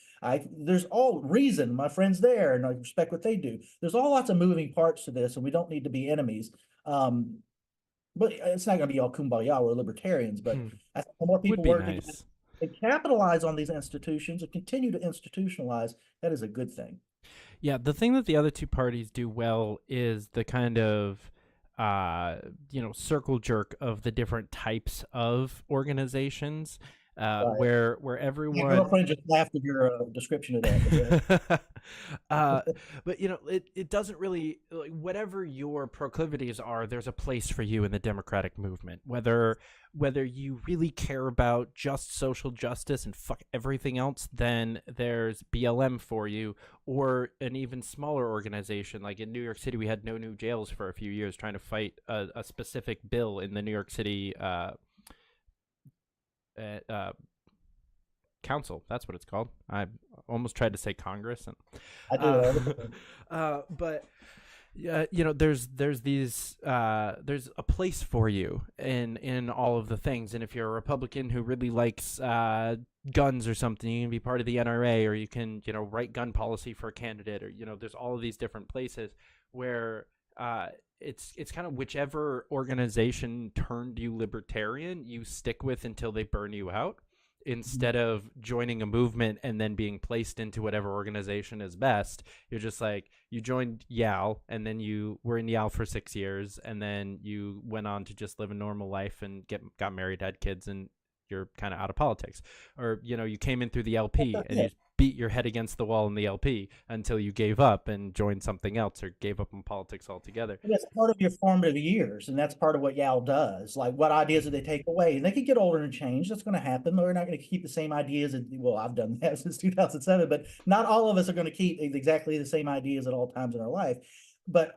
There's all reason, my friends there, and I respect what they do. There's all lots of moving parts to this, and we don't need to be enemies. But it's not going to be all kumbaya or libertarians, but I think the more people work together and capitalize on these institutions and continue to institutionalize, that is a good thing. Yeah, the thing that the other two parties do well is the kind of circle jerk of the different types of organizations, where everyone. My girlfriend just laughed at your description of that. But it doesn't really, like, whatever your proclivities are, there's a place for you in the democratic movement. Whether you really care about just social justice and fuck everything else, then there's BLM for you, or an even smaller organization. Like in New York City, we had no new jails for a few years trying to fight a specific bill in the New York City council. That's what it's called. I almost tried to say Congress, and I do. but there's these there's a place for you in all of the things. And if you're a Republican who really likes guns or something, you can be part of the NRA, or you can write gun policy for a candidate, or there's all of these different places where it's kind of whichever organization turned you libertarian, you stick with until they burn you out, instead of joining a movement and then being placed into whatever organization is best. You're just like, you joined YAL, and then you were in YAL for 6 years, and then you went on to just live a normal life and got married, had kids, and you're kind of out of politics. Or you came in through the LP and you beat your head against the wall in the LP until you gave up and joined something else, or gave up on politics altogether. That's part of your formative years, and that's part of what YAL does. Like, what ideas do they take away? And they can get older and change. That's going to happen. They're not going to keep the same ideas. Well, I've done that since 2007, but not all of us are going to keep exactly the same ideas at all times in our life. But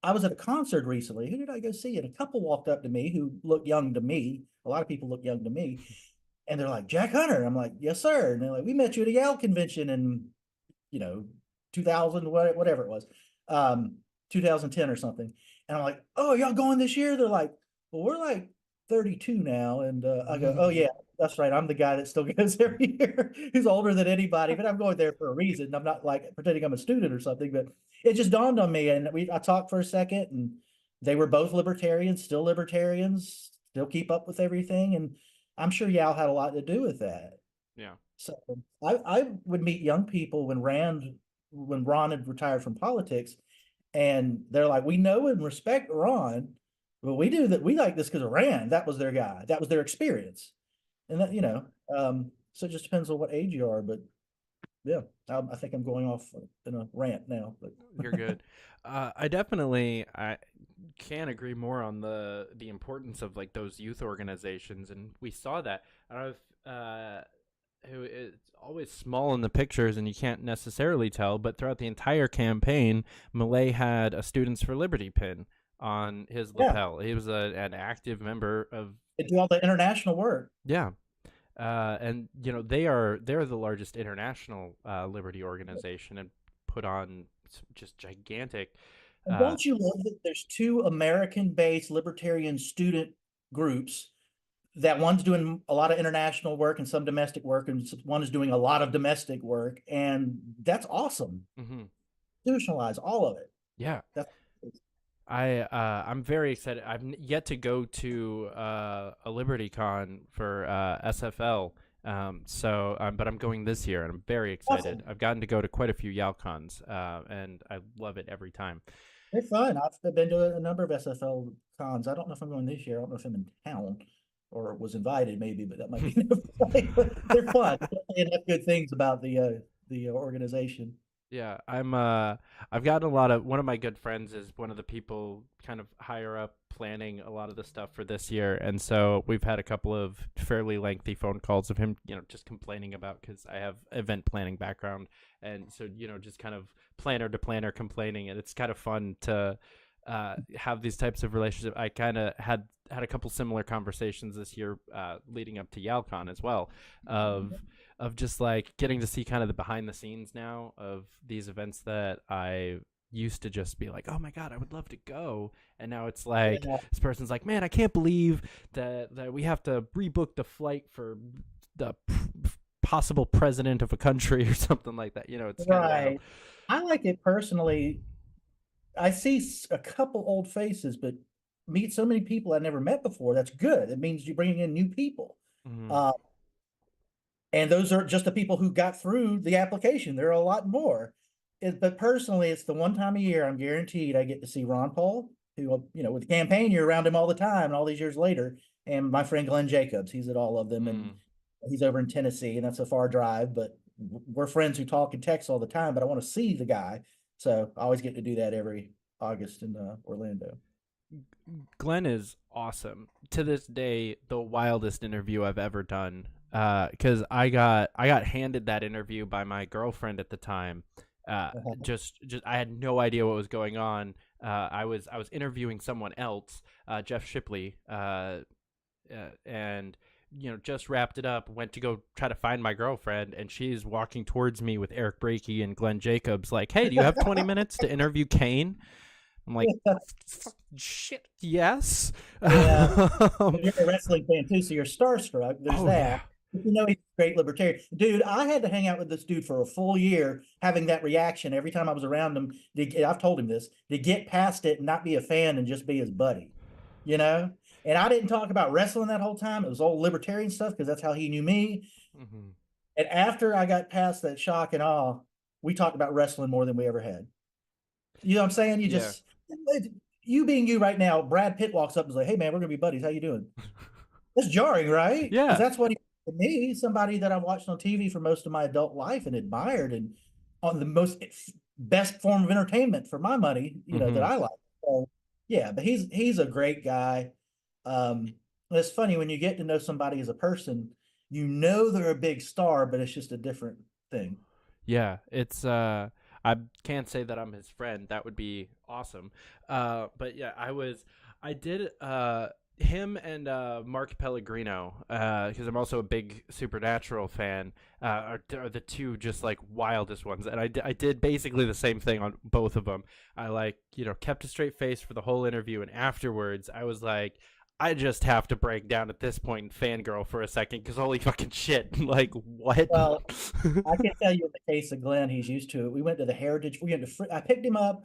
I was at a concert recently. Who did I go see? And a couple walked up to me who looked young to me. A lot of people look young to me. And they're like, Jack Hunter. I'm like, yes, sir. And they're like, we met you at a YAL convention in, 2000, whatever it was, 2010 or something. And I'm like, oh, y'all going this year? They're like, well, we're like 32 now. And I go, oh, yeah, that's right. I'm the guy that still goes every year, who's older than anybody, but I'm going there for a reason. I'm not like pretending I'm a student or something, but it just dawned on me. And I talked for a second, and they were both libertarians, still keep up with everything. And I'm sure YAL had a lot to do with that. Yeah. So I would meet young people when Ron had retired from politics, and they're like, we know and respect Ron, but we do that. We like this because of Rand. That was their guy. That was their experience. And that, so it just depends on what age you are. But yeah, I think I'm going off in a rant now. But you're good. I can't agree more on the importance of like those youth organizations, and we saw that. I don't know if it's always small in the pictures and you can't necessarily tell, but throughout the entire campaign, Millet had a Students for Liberty pin on his lapel. He was an active member of. They do all the international work. Yeah. And they're the largest international liberty organization, and put on just gigantic. Don't you love that there's two American-based libertarian student groups, that one's doing a lot of international work and some domestic work, and one is doing a lot of domestic work, and that's awesome. Institutionalize all of it. Yeah. I'm very excited. I've yet to go to a Liberty Con for SFL, but I'm going this year, and I'm very excited. Awesome. I've gotten to go to quite a few YAL cons, and I love it every time. They're fun. I've been to a number of SFL cons. I don't know if I'm going this year. I don't know if I'm in town or was invited, maybe, but that might be they're fun. Enough good things about the organization. Yeah, I've gotten a lot of. One of my good friends is one of the people kind of higher up planning a lot of the stuff for this year, and so we've had a couple of fairly lengthy phone calls of him, just complaining about, because I have event planning background, and so just kind of planner to planner complaining, and it's kind of fun to have these types of relationships. I kind of had a couple similar conversations this year leading up to YALCON as well, of just like getting to see kind of the behind the scenes now of these events that I used to just be like, oh my God, I would love to go. And now it's like, this person's like, man, I can't believe that we have to rebook the flight for the possible president of a country or something like that. You know, it's right. I like it personally. I see a couple old faces, but meet so many people I never met before. That's good. It means you're bringing in new people. And those are just the people who got through the application. There are a lot more. But personally, it's the one time a year I'm guaranteed I get to see Ron Paul, who, you know, with the campaign, you're around him all the time, and all these years later, and my friend Glenn Jacobs. He's at all of them, and he's over in Tennessee, and that's a far drive, but we're friends who talk and text all the time, but I want to see the guy. So I always get to do that every August in Orlando. Glenn is awesome. To this day, the wildest interview I've ever done. Because I got handed that interview by my girlfriend at the time. Just I had no idea what was going on. I was interviewing someone else, Jeff Shipley, and you know, just wrapped it up. Went to go try to find my girlfriend, and she's walking towards me with Eric Brakey and Glenn Jacobs, like, "Hey, do you have 20 minutes to interview Kane?" I'm like, "Shit, yes." Yeah. You're a wrestling fan too, so you're starstruck. There's that. Yeah. You know, he's a great libertarian. Dude, I had to hang out with this dude for a full year, having that reaction every time I was around him. I've told him this, to get past it and not be a fan and just be his buddy, you know? And I didn't talk about wrestling that whole time. It was all libertarian stuff because that's how he knew me. And after I got past that shock and awe, we talked about wrestling more than we ever had. You know what I'm saying? You just, you being you right now, Brad Pitt walks up and is like, "Hey man, we're going to be buddies. How you doing?" That's jarring, right? Yeah. Because that's what he to me, somebody that I watched on TV for most of my adult life and admired, and on the most best form of entertainment for my money, you know, that I like. So yeah, but he's a great guy. It's funny when you get to know somebody as a person, you know they're a big star, but it's just a different thing. Yeah, it's I can't say that I'm his friend. That would be awesome. But yeah, I did him and Mark Pellegrino, because I'm also a big Supernatural fan, are the two just like wildest ones. And I did basically the same thing on both of them. I like, you know, kept a straight face for the whole interview, and afterwards I was like, I just have to break down at this point and fangirl for a second, because holy fucking shit. Like, what? Well, I can tell you in the case of Glenn, he's used to it. We went to the Heritage. I picked him up,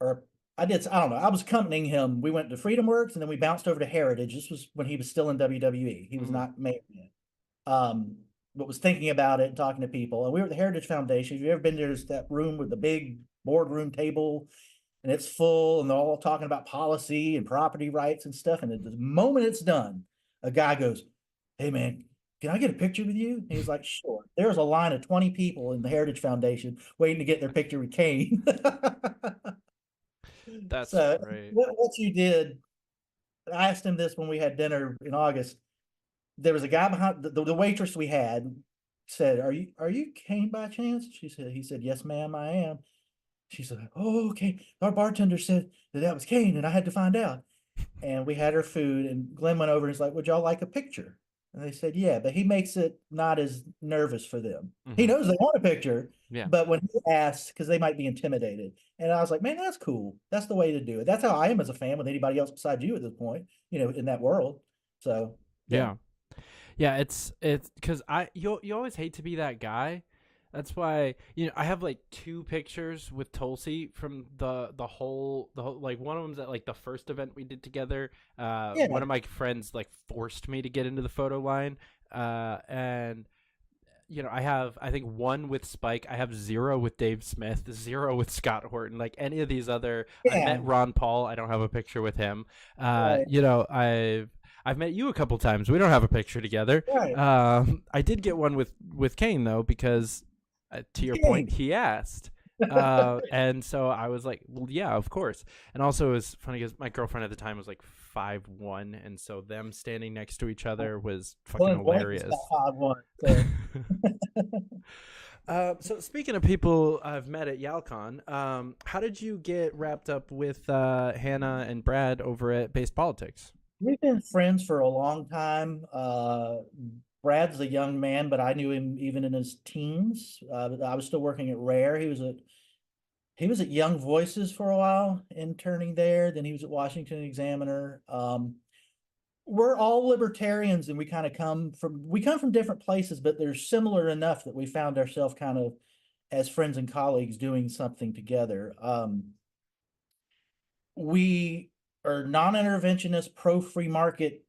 or I don't know. I was accompanying him. We went to Freedom Works, and then we bounced over to Heritage. This was when he was still in WWE. He was not made yet. But was thinking about it and talking to people. And we were at the Heritage Foundation. If you've ever been there, there's that room with the big boardroom table, and it's full, and they're all talking about policy and property rights and stuff. And at the moment it's done, a guy goes, "Hey man, can I get a picture with you?" And he's like, "Sure." There's a line of 20 people in the Heritage Foundation waiting to get their picture with Kane. That's so great. What you did, I asked him this when we had dinner in August. There was a guy behind the waitress we had said, "Are you Kane by chance?" He said, "Yes, ma'am, I am." She said, "Oh, okay. Our bartender said that was Kane, and I had to find out." And we had our food, and Glenn went over and he's like, "Would y'all like a picture?" And they said, "Yeah," but he makes it not as nervous for them. He knows they want a picture, but when he asks, because they might be intimidated. And I was like, man, that's cool. That's the way to do it. That's how I am as a fan with anybody else besides you at this point, you know, in that world. So yeah, it's because you always hate to be that guy. That's why, you know, I have like 2 pictures with Tulsi from the whole like, one of them's at like the first event we did together. One of my friends like forced me to get into the photo line, and you know, I have, I think, 1 with Spike. I have 0 with Dave Smith, 0 with Scott Horton. Like any of these other, I met Ron Paul. I don't have a picture with him. You know, I've met you a couple times. We don't have a picture together. I did get one with Kane though, because to your point, he asked. And so I was like, well, yeah, of course. And also it was funny because my girlfriend at the time was like 5'1", and so them standing next to each other was fucking hilarious. So speaking of people I've met at YalCon, how did you get wrapped up with Hannah and Brad over at Based Politics? We've been friends for a long time. Brad's a young man, but I knew him even in his teens. I was still working at Rare. He was at Young Voices for a while, interning there. Then he was at Washington Examiner. We're all libertarians, and we come from different places, but they're similar enough that we found ourselves kind of as friends and colleagues doing something together. We are non-interventionist, pro-free market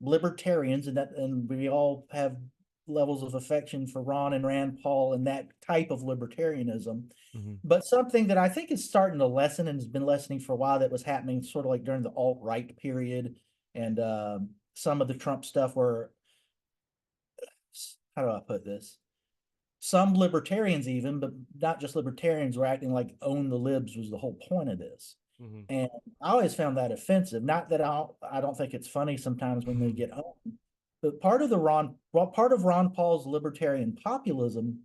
libertarians, and we all have levels of affection for Ron and Rand Paul and that type of libertarianism. But something that I think is starting to lessen and has been lessening for a while, that was happening sort of like during the alt-right period and some of the Trump stuff, where, how do I put this? Some libertarians even, but not just libertarians, were acting like own the libs was the whole point of this. And I always found that offensive. Not that I don't think it's funny sometimes when they get home, but part of Ron Paul's libertarian populism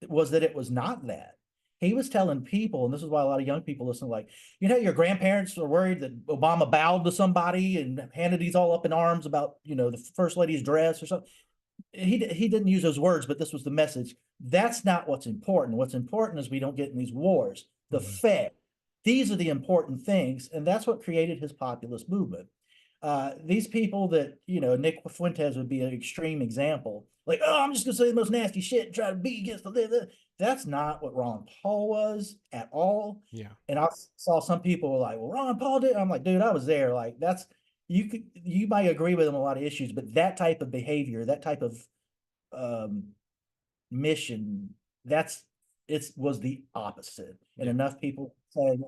was that it was not that. He was telling people, and this is why a lot of young people listen, like, your grandparents are worried that Obama bowed to somebody and Hannity's all up in arms about, the first lady's dress or something. He didn't use those words, but this was the message. That's not what's important. What's important is we don't get in these wars. The Fed. These are the important things, and that's what created his populist movement. These people that, Nick Fuentes would be an extreme example. Like, oh, I'm just going to say the most nasty shit and try to be against the... That's not what Ron Paul was at all. Yeah. And I saw some people were like, well, Ron Paul did. I'm like, dude, I was there. Like, you might agree with him on a lot of issues, but that type of behavior, that type of mission, was the opposite. And enough people said,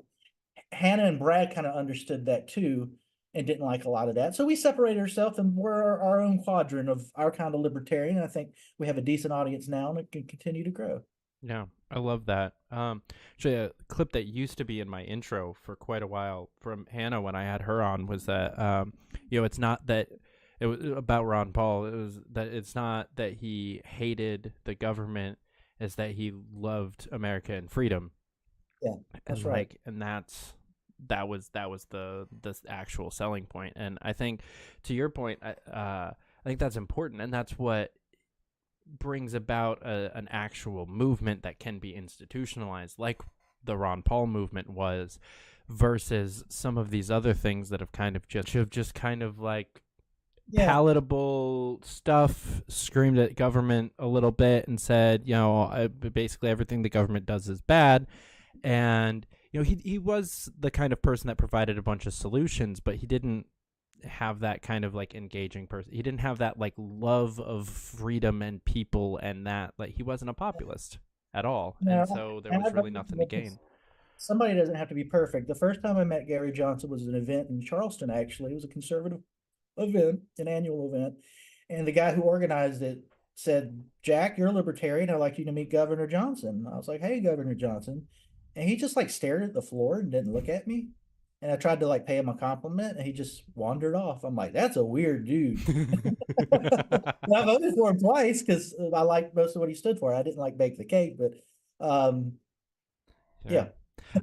Hannah and Brad kind of understood that too, and didn't like a lot of that. So we separated ourselves, and we're our own quadrant of our kind of libertarian. I think we have a decent audience now, and it can continue to grow. Yeah, I love that. Actually, a clip that used to be in my intro for quite a while from Hannah when I had her on was that, it's not that it was about Ron Paul. It was that it's not that he hated the government, it's that he loved America and freedom. Yeah, that's right. And that was the actual selling point. And I think, to your point, I think that's important, and that's what brings about an actual movement that can be institutionalized, like the Ron Paul movement was, versus some of these other things that have kind of just kind of like palatable stuff, screamed at government a little bit and said, basically everything the government does is bad. And he was the kind of person that provided a bunch of solutions, but he didn't have that kind of like engaging person. He didn't have that like love of freedom and people, and that, like, he wasn't a populist at all. No, and so there was really nothing to gain. Somebody doesn't have to be perfect. The first time I met Gary Johnson was an event in Charleston, actually. It was a conservative event, an annual event. And the guy who organized it said, Jack, you're a libertarian. I'd like you to meet Governor Johnson. I was like, hey, Governor Johnson. And he just like stared at the floor and didn't look at me. And I tried to like pay him a compliment, and he just wandered off. I'm like, that's a weird dude. I voted for him twice because I liked most of what he stood for. I didn't like bake the cake, but yeah.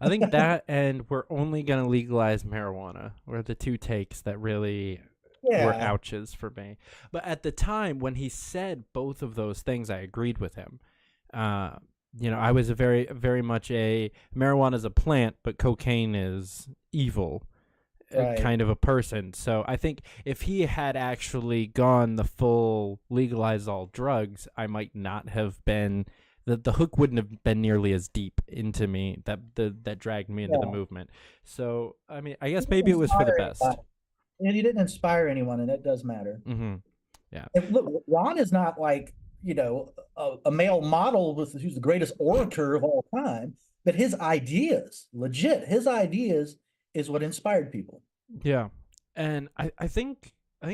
I think that, and we're only going to legalize marijuana, were the two takes that really were ouches for me. But at the time when he said both of those things, I agreed with him. I was a very, very much a marijuana is a plant, but cocaine is evil kind of a person. So I think if he had actually gone the full legalize all drugs, I might not have been, the hook wouldn't have been nearly as deep into me that dragged me into the movement. So, I mean, I guess maybe it was for the best. And he didn't inspire anyone, and that does matter. Mm-hmm. Yeah. And look, Ron is not like, a male model who's the greatest orator of all time, but his ideas is what inspired people. Yeah. And I think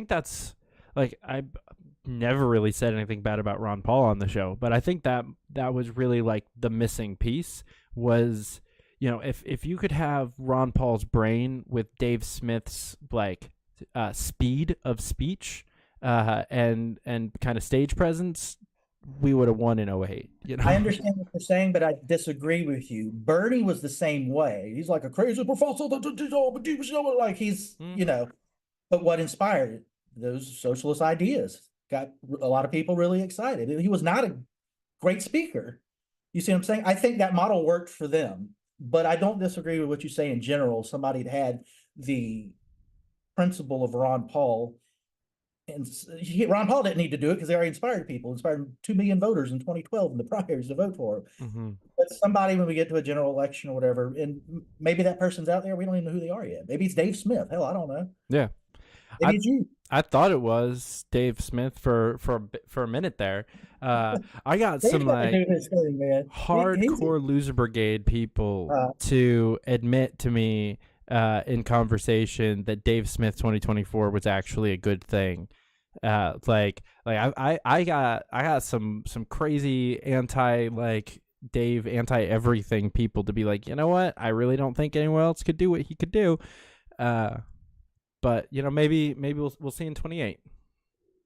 that's, like, I never really said anything bad about Ron Paul on the show, but I think that was really like the missing piece was, if you could have Ron Paul's brain with Dave Smith's like speed of speech and kind of stage presence we would have won in 08. You know, I understand what you're saying, but I disagree with you. Bernie was the same way. He's like a crazy professor, like he's, you know, but what inspired those socialist ideas got a lot of people really excited. He was not a great speaker. You see what I'm saying? I think that model worked for them, but I don't disagree with what you say in general. Somebody had the principle of Ron Paul, and Ron Paul didn't need to do it because they already inspired people, inspired 2 million voters in 2012 in the primaries to vote for him. But somebody, when we get to a general election or whatever, and maybe that person's out there, we don't even know who they are yet. Maybe it's Dave Smith. Hell, I don't know. Yeah. Maybe it's you. I thought it was Dave Smith for a minute there. I got some like hardcore Loser Brigade people to admit to me in conversation that Dave Smith 2024 was actually a good thing. I got some crazy anti everything people to be like, you know what? I really don't think anyone else could do what he could do. But you know, maybe we'll see in 28.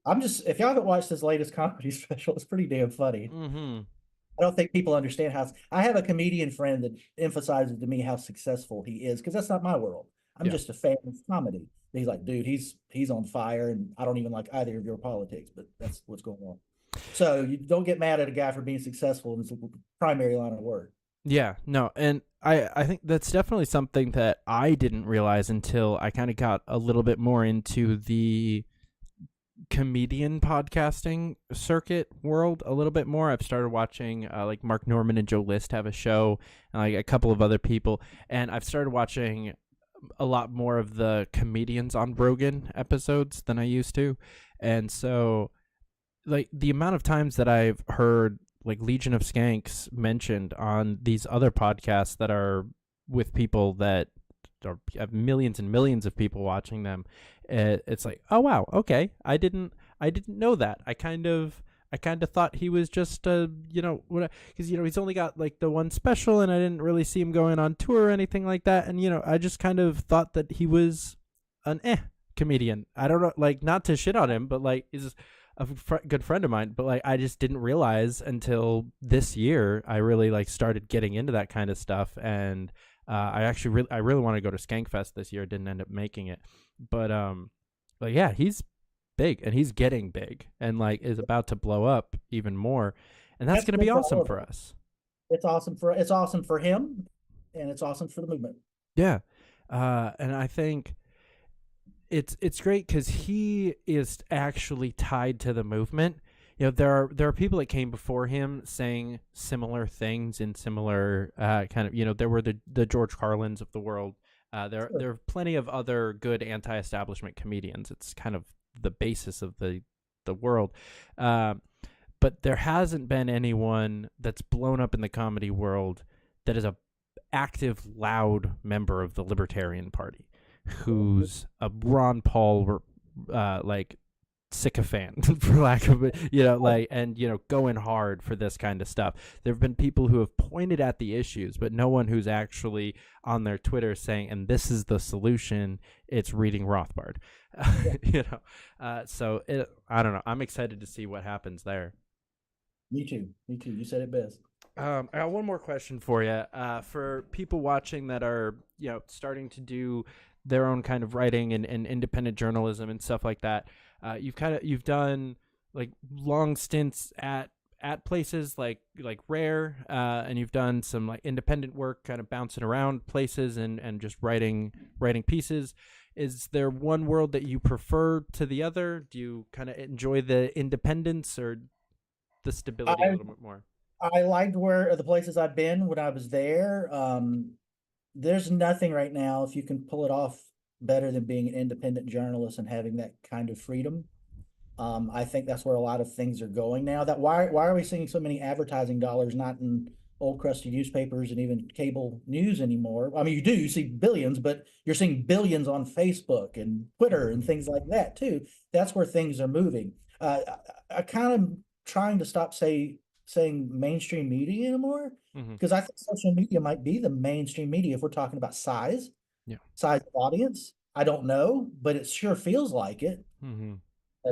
If y'all haven't watched his latest comedy special, it's pretty damn funny. I don't think people understand how. I have a comedian friend that emphasizes to me how successful he is, because that's not my world. I'm just a fan of comedy. He's like, dude, he's on fire, and I don't even like either of your politics, but that's what's going on. So you don't get mad at a guy for being successful in his primary line of work. Yeah, no, and I think that's definitely something that I didn't realize until I kind of got a little bit more into the comedian podcasting circuit world a little bit more. I've started watching like Mark Norman and Joe List have a show, and like a couple of other people, and I've started watching a lot more of the comedians on Rogan episodes than I used to. And so like the amount of times that I've heard like Legion of Skanks mentioned on these other podcasts that are with people that have millions and millions of people watching them, it's like, oh wow, okay, I didn't know that. I kind of thought he was just because he's only got like the one special, and I didn't really see him going on tour or anything like that, and I just kind of thought that he was an comedian. I don't know, like, not to shit on him, but like he's a good friend of mine, but like I just didn't realize until this year I really like started getting into that kind of stuff. And I really want to go to Skankfest this year. Didn't end up making it, but yeah, he's big, and he's getting big, and like is about to blow up even more, and that's going to be awesome for us. It's awesome for him, and it's awesome for the movement. Yeah, and I think it's great because he is actually tied to the movement. There are people that came before him saying similar things in similar kind of, there were the George Carlins of the world. There are plenty of other good anti-establishment comedians. It's kind of the basis of the world. But there hasn't been anyone that's blown up in the comedy world that is a active, loud member of the Libertarian Party, who's a Ron Paul like sycophant, for lack of it, and going hard for this kind of stuff. There have been people who have pointed at the issues, but no one who's actually on their Twitter saying, and this is the solution, it's reading Rothbard. So I don't know, I'm excited to see what happens there. Me too, you said it best. I got one more question for you. For people watching that are starting to do their own kind of writing and independent journalism and stuff like that, you've done like long stints at places like Rare, and you've done some like independent work, kind of bouncing around places and just writing pieces. Is there one world that you prefer to the other? Do you kind of enjoy the independence or the stability a little bit more? I liked the places I've been when I was there. There's nothing right now, if you can pull it off, better than being an independent journalist and having that kind of freedom. I think that's where a lot of things are going now. That why are we seeing so many advertising dollars not in old crusty newspapers and even cable news anymore? I mean, you see billions, but you're seeing billions on Facebook and Twitter and things like that too. That's where things are moving. I kind of trying to stop saying mainstream media anymore, because I think social media might be the mainstream media if we're talking about size of audience. I don't know, but it sure feels like it.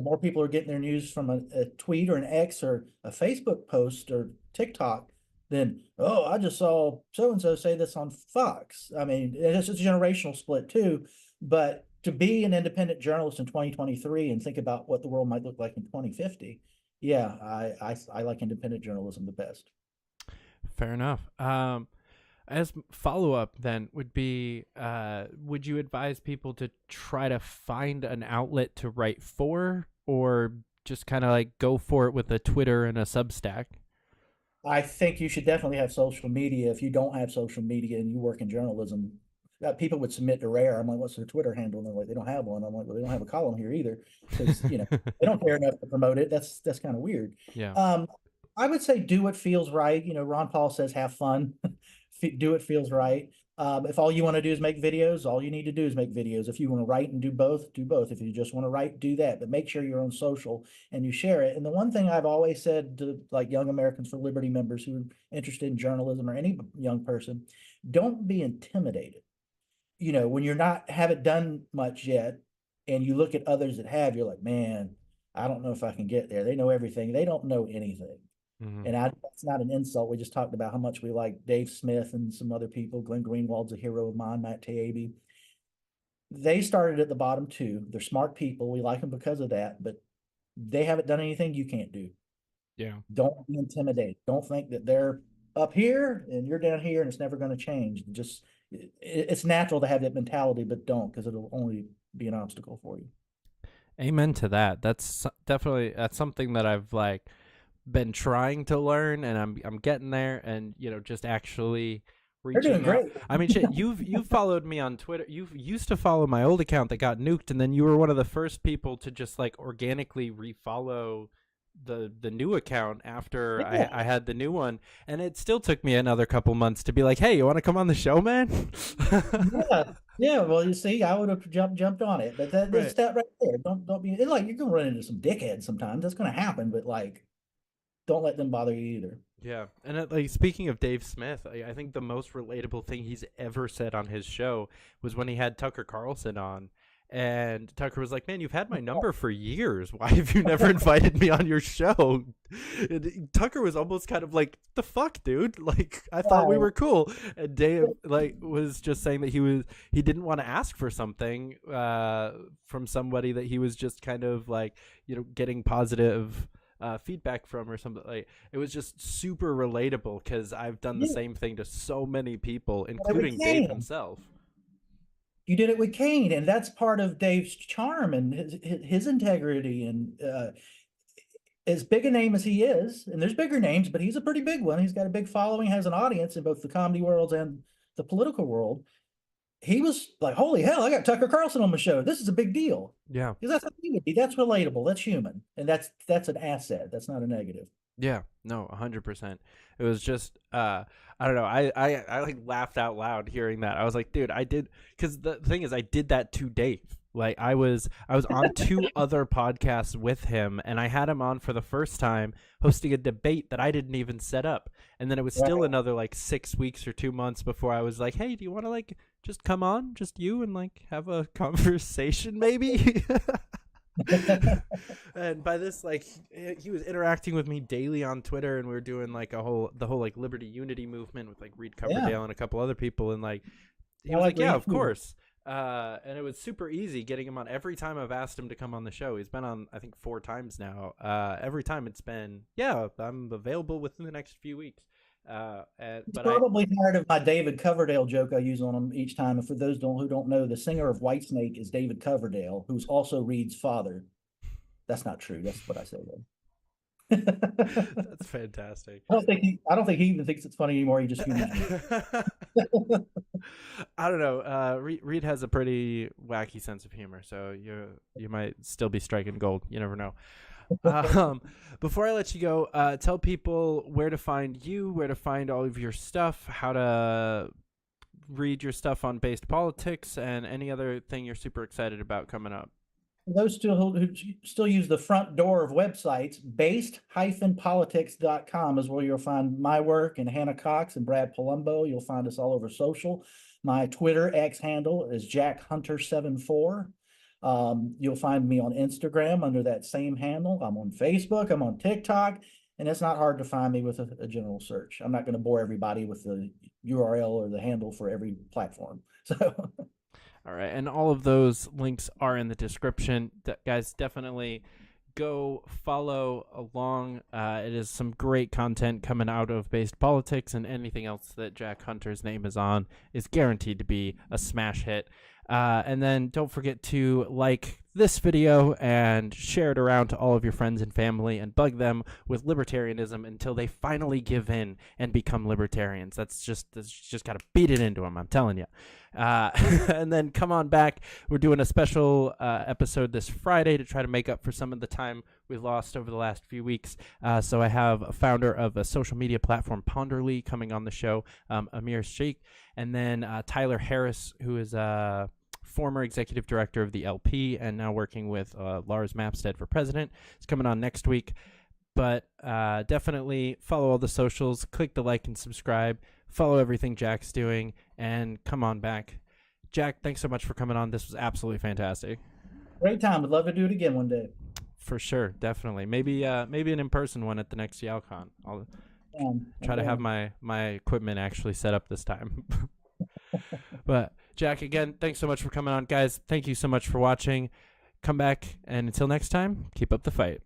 More people are getting their news from a tweet or an X or a Facebook post or TikTok than, oh, I just saw so and so say this on Fox. I mean, it's a generational split too. But to be an independent journalist in 2023 and think about what the world might look like in 2050, yeah, I like independent journalism the best. Fair enough. As follow-up then would be, would you advise people to try to find an outlet to write for, or just kind of like go for it with a Twitter and a Substack? I think you should definitely have social media. If you don't have social media and you work in journalism, people would submit to Rare. I'm like, what's their Twitter handle? And they're like, they don't have one. I'm like, well, they don't have a column here either, because they don't care enough to promote it. That's kind of weird. Yeah. I would say do what feels right. Ron Paul says have fun. Do what feels right. If all you want to do is make videos, all you need to do is make videos. If you want to write and do both, do both. If you just want to write, do that. But make sure you're on social and you share it. And the one thing I've always said to like Young Americans for Liberty members who are interested in journalism, or any young person, don't be intimidated. When you're haven't done much yet and you look at others that have, you're like, man, I don't know if I can get there. They know everything. They don't know anything. Mm-hmm. And that's not an insult. We just talked about how much we like Dave Smith and some other people. Glenn Greenwald's a hero of mine, Matt Taibbi. They started at the bottom too. They're smart people. We like them because of that, but they haven't done anything you can't do. Yeah. Don't be intimidated. Don't think that they're up here and you're down here and it's never going to change. Just, it's natural to have that mentality, but don't, because it'll only be an obstacle for you. Amen to that. That's something that I've been trying to learn, and I'm getting there, and just actually reaching out. Great. I mean, shit, you've followed me on Twitter. You used to follow my old account that got nuked, and then you were one of the first people to just organically refollow the new account after I had the new one, and it still took me another couple months to be like, hey, you want to come on the show, man? Yeah. Well, you see, I would have jumped on it, but that's that right there. Don't be you're gonna run into some dickheads sometimes. That's gonna happen, but don't let them bother you either. Yeah. And speaking of Dave Smith, I think the most relatable thing he's ever said on his show was when he had Tucker Carlson on. And Tucker was like, man, you've had my number for years. Why have you never invited me on your show? And Tucker was almost kind of like, the fuck, dude? I thought we were cool. And Dave was just saying that he didn't want to ask for something from somebody that he was just kind of getting positive feedback from or something. It was just super relatable, because I've done the same thing to so many people, including Dave himself. You did it with Kane, and that's part of Dave's charm and his integrity. And as big a name as he is, and there's bigger names, but he's a pretty big one. He's got a big following, has an audience in both the comedy world and the political world. He was like, holy hell, I got Tucker Carlson on my show. This is a big deal. Yeah. Because that's how he would be. That's relatable. That's human. And that's an asset. That's not a negative. Yeah, no, 100%. It was just, I don't know. I laughed out loud hearing that. I was like, dude, because the thing is, I did that to Dave. I was on 2 other podcasts with him, and I had him on for the first time hosting a debate that I didn't even set up. And then it was still another 6 weeks or 2 months before I was like, hey, do you want to just come on, just you, and have a conversation maybe? And by this, he was interacting with me daily on Twitter, and we were doing the whole Liberty Unity movement with Reed Coverdale and a couple other people, and he was like, yeah, of course. And it was super easy getting him on. Every time I've asked him to come on the show, he's been on I think 4 times now. Every time it's been, yeah, I'm available within the next few weeks. But probably tired of my David Coverdale joke I use on him each time. And for those who don't know, the singer of Whitesnake is David Coverdale, who's also Reed's father. That's not true. That's what I said. That's fantastic. I don't think he even thinks it's funny anymore. He just humors me. I don't know. Reed has a pretty wacky sense of humor, so you might still be striking gold. You never know. Before I let you go, tell people where to find you, where to find all of your stuff, how to read your stuff on Based Politics, and any other thing you're super excited about coming up. Those who still use the front door of websites, based-politics.com is where you'll find my work, and Hannah Cox and Brad Palumbo. You'll find us all over social. My Twitter X handle is Jack Hunter 74. You'll find me on Instagram under that same handle. I'm on Facebook, I'm on TikTok, and it's not hard to find me with a general search. I'm not going to bore everybody with the URL or the handle for every platform. So, all right. And all of those links are in the description. Guys, definitely go follow along. It is some great content coming out of Based Politics, and anything else that Jack Hunter's name is on is guaranteed to be a smash hit. And then don't forget to like this video and share it around to all of your friends and family and bug them with libertarianism until they finally give in and become libertarians. That's just got to beat it into them, I'm telling you. And then come on back. We're doing a special episode this Friday to try to make up for some of the time we've lost over the last few weeks. So I have a founder of a social media platform, Ponderly, coming on the show, Amir Sheikh, and then Tyler Harris, who is former executive director of the LP and now working with Lars Mapstead for president. It's coming on next week. But definitely follow all the socials, click the like and subscribe, follow everything Jack's doing, and come on back. Jack, thanks so much for coming on. This was absolutely fantastic. great time. Would love to do it again one day. For sure, definitely. Maybe an in-person one at the next YALCon. I'll try to have my equipment actually set up this time. But Jack, again, thanks so much for coming on. Guys, thank you so much for watching. Come back, and until next time, keep up the fight.